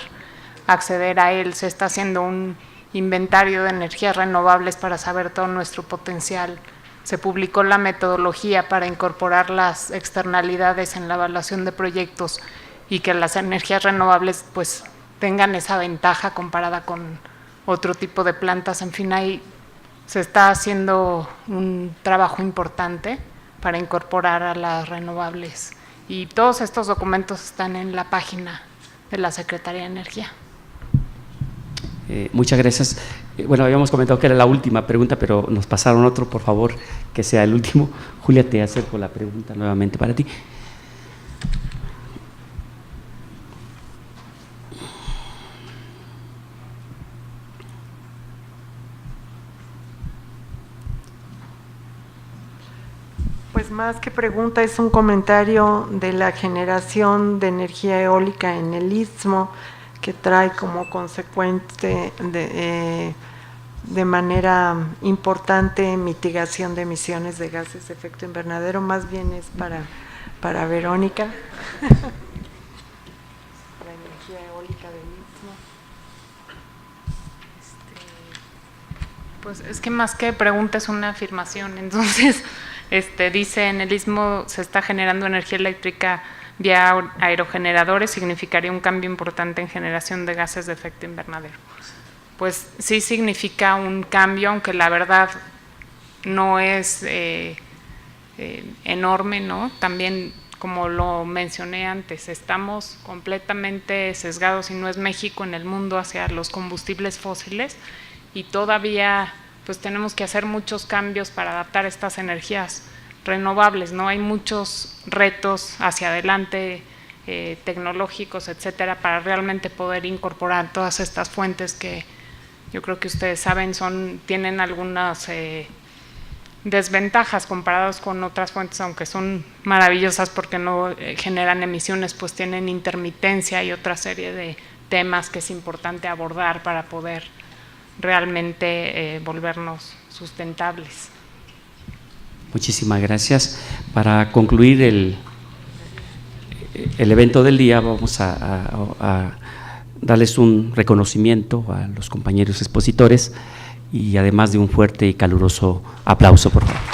Speaker 2: acceder a él. Se está haciendo un inventario de energías renovables para saber todo nuestro potencial. Se publicó la metodología para incorporar las externalidades en la evaluación de proyectos, y que las energías renovables pues tengan esa ventaja comparada con otro tipo de plantas. En fin, ahí se está haciendo un trabajo importante para incorporar a las renovables, y todos estos documentos están en la página de la Secretaría de Energía.
Speaker 1: Muchas gracias. Bueno, habíamos comentado que era la última pregunta, pero nos pasaron otro, por favor, que sea el último. Julia, te acerco la pregunta nuevamente para ti.
Speaker 5: Pues más que pregunta, es un comentario de la generación de energía eólica en el Istmo, que trae como consecuente de manera importante mitigación de emisiones de gases de efecto invernadero. Más bien es para Verónica. La energía eólica del Istmo.
Speaker 2: Pues es que más que pregunta es una afirmación. Entonces, dice, en el Istmo se está generando energía eléctrica vía aerogeneradores, significaría un cambio importante en generación de gases de efecto invernadero. Pues sí significa un cambio, aunque la verdad no es enorme, ¿no? También, como lo mencioné antes, estamos completamente sesgados, y no es México, en el mundo, hacia los combustibles fósiles, y todavía pues tenemos que hacer muchos cambios para adaptar estas energías renovables, ¿no? Hay muchos retos hacia adelante, tecnológicos, etcétera, para realmente poder incorporar todas estas fuentes que yo creo que ustedes saben tienen algunas desventajas comparadas con otras fuentes, aunque son maravillosas porque no generan emisiones, pues tienen intermitencia y otra serie de temas que es importante abordar para poder realmente volvernos sustentables.
Speaker 1: Muchísimas gracias. Para concluir el evento del día, vamos a darles un reconocimiento a los compañeros expositores y además de un fuerte y caluroso aplauso, por favor.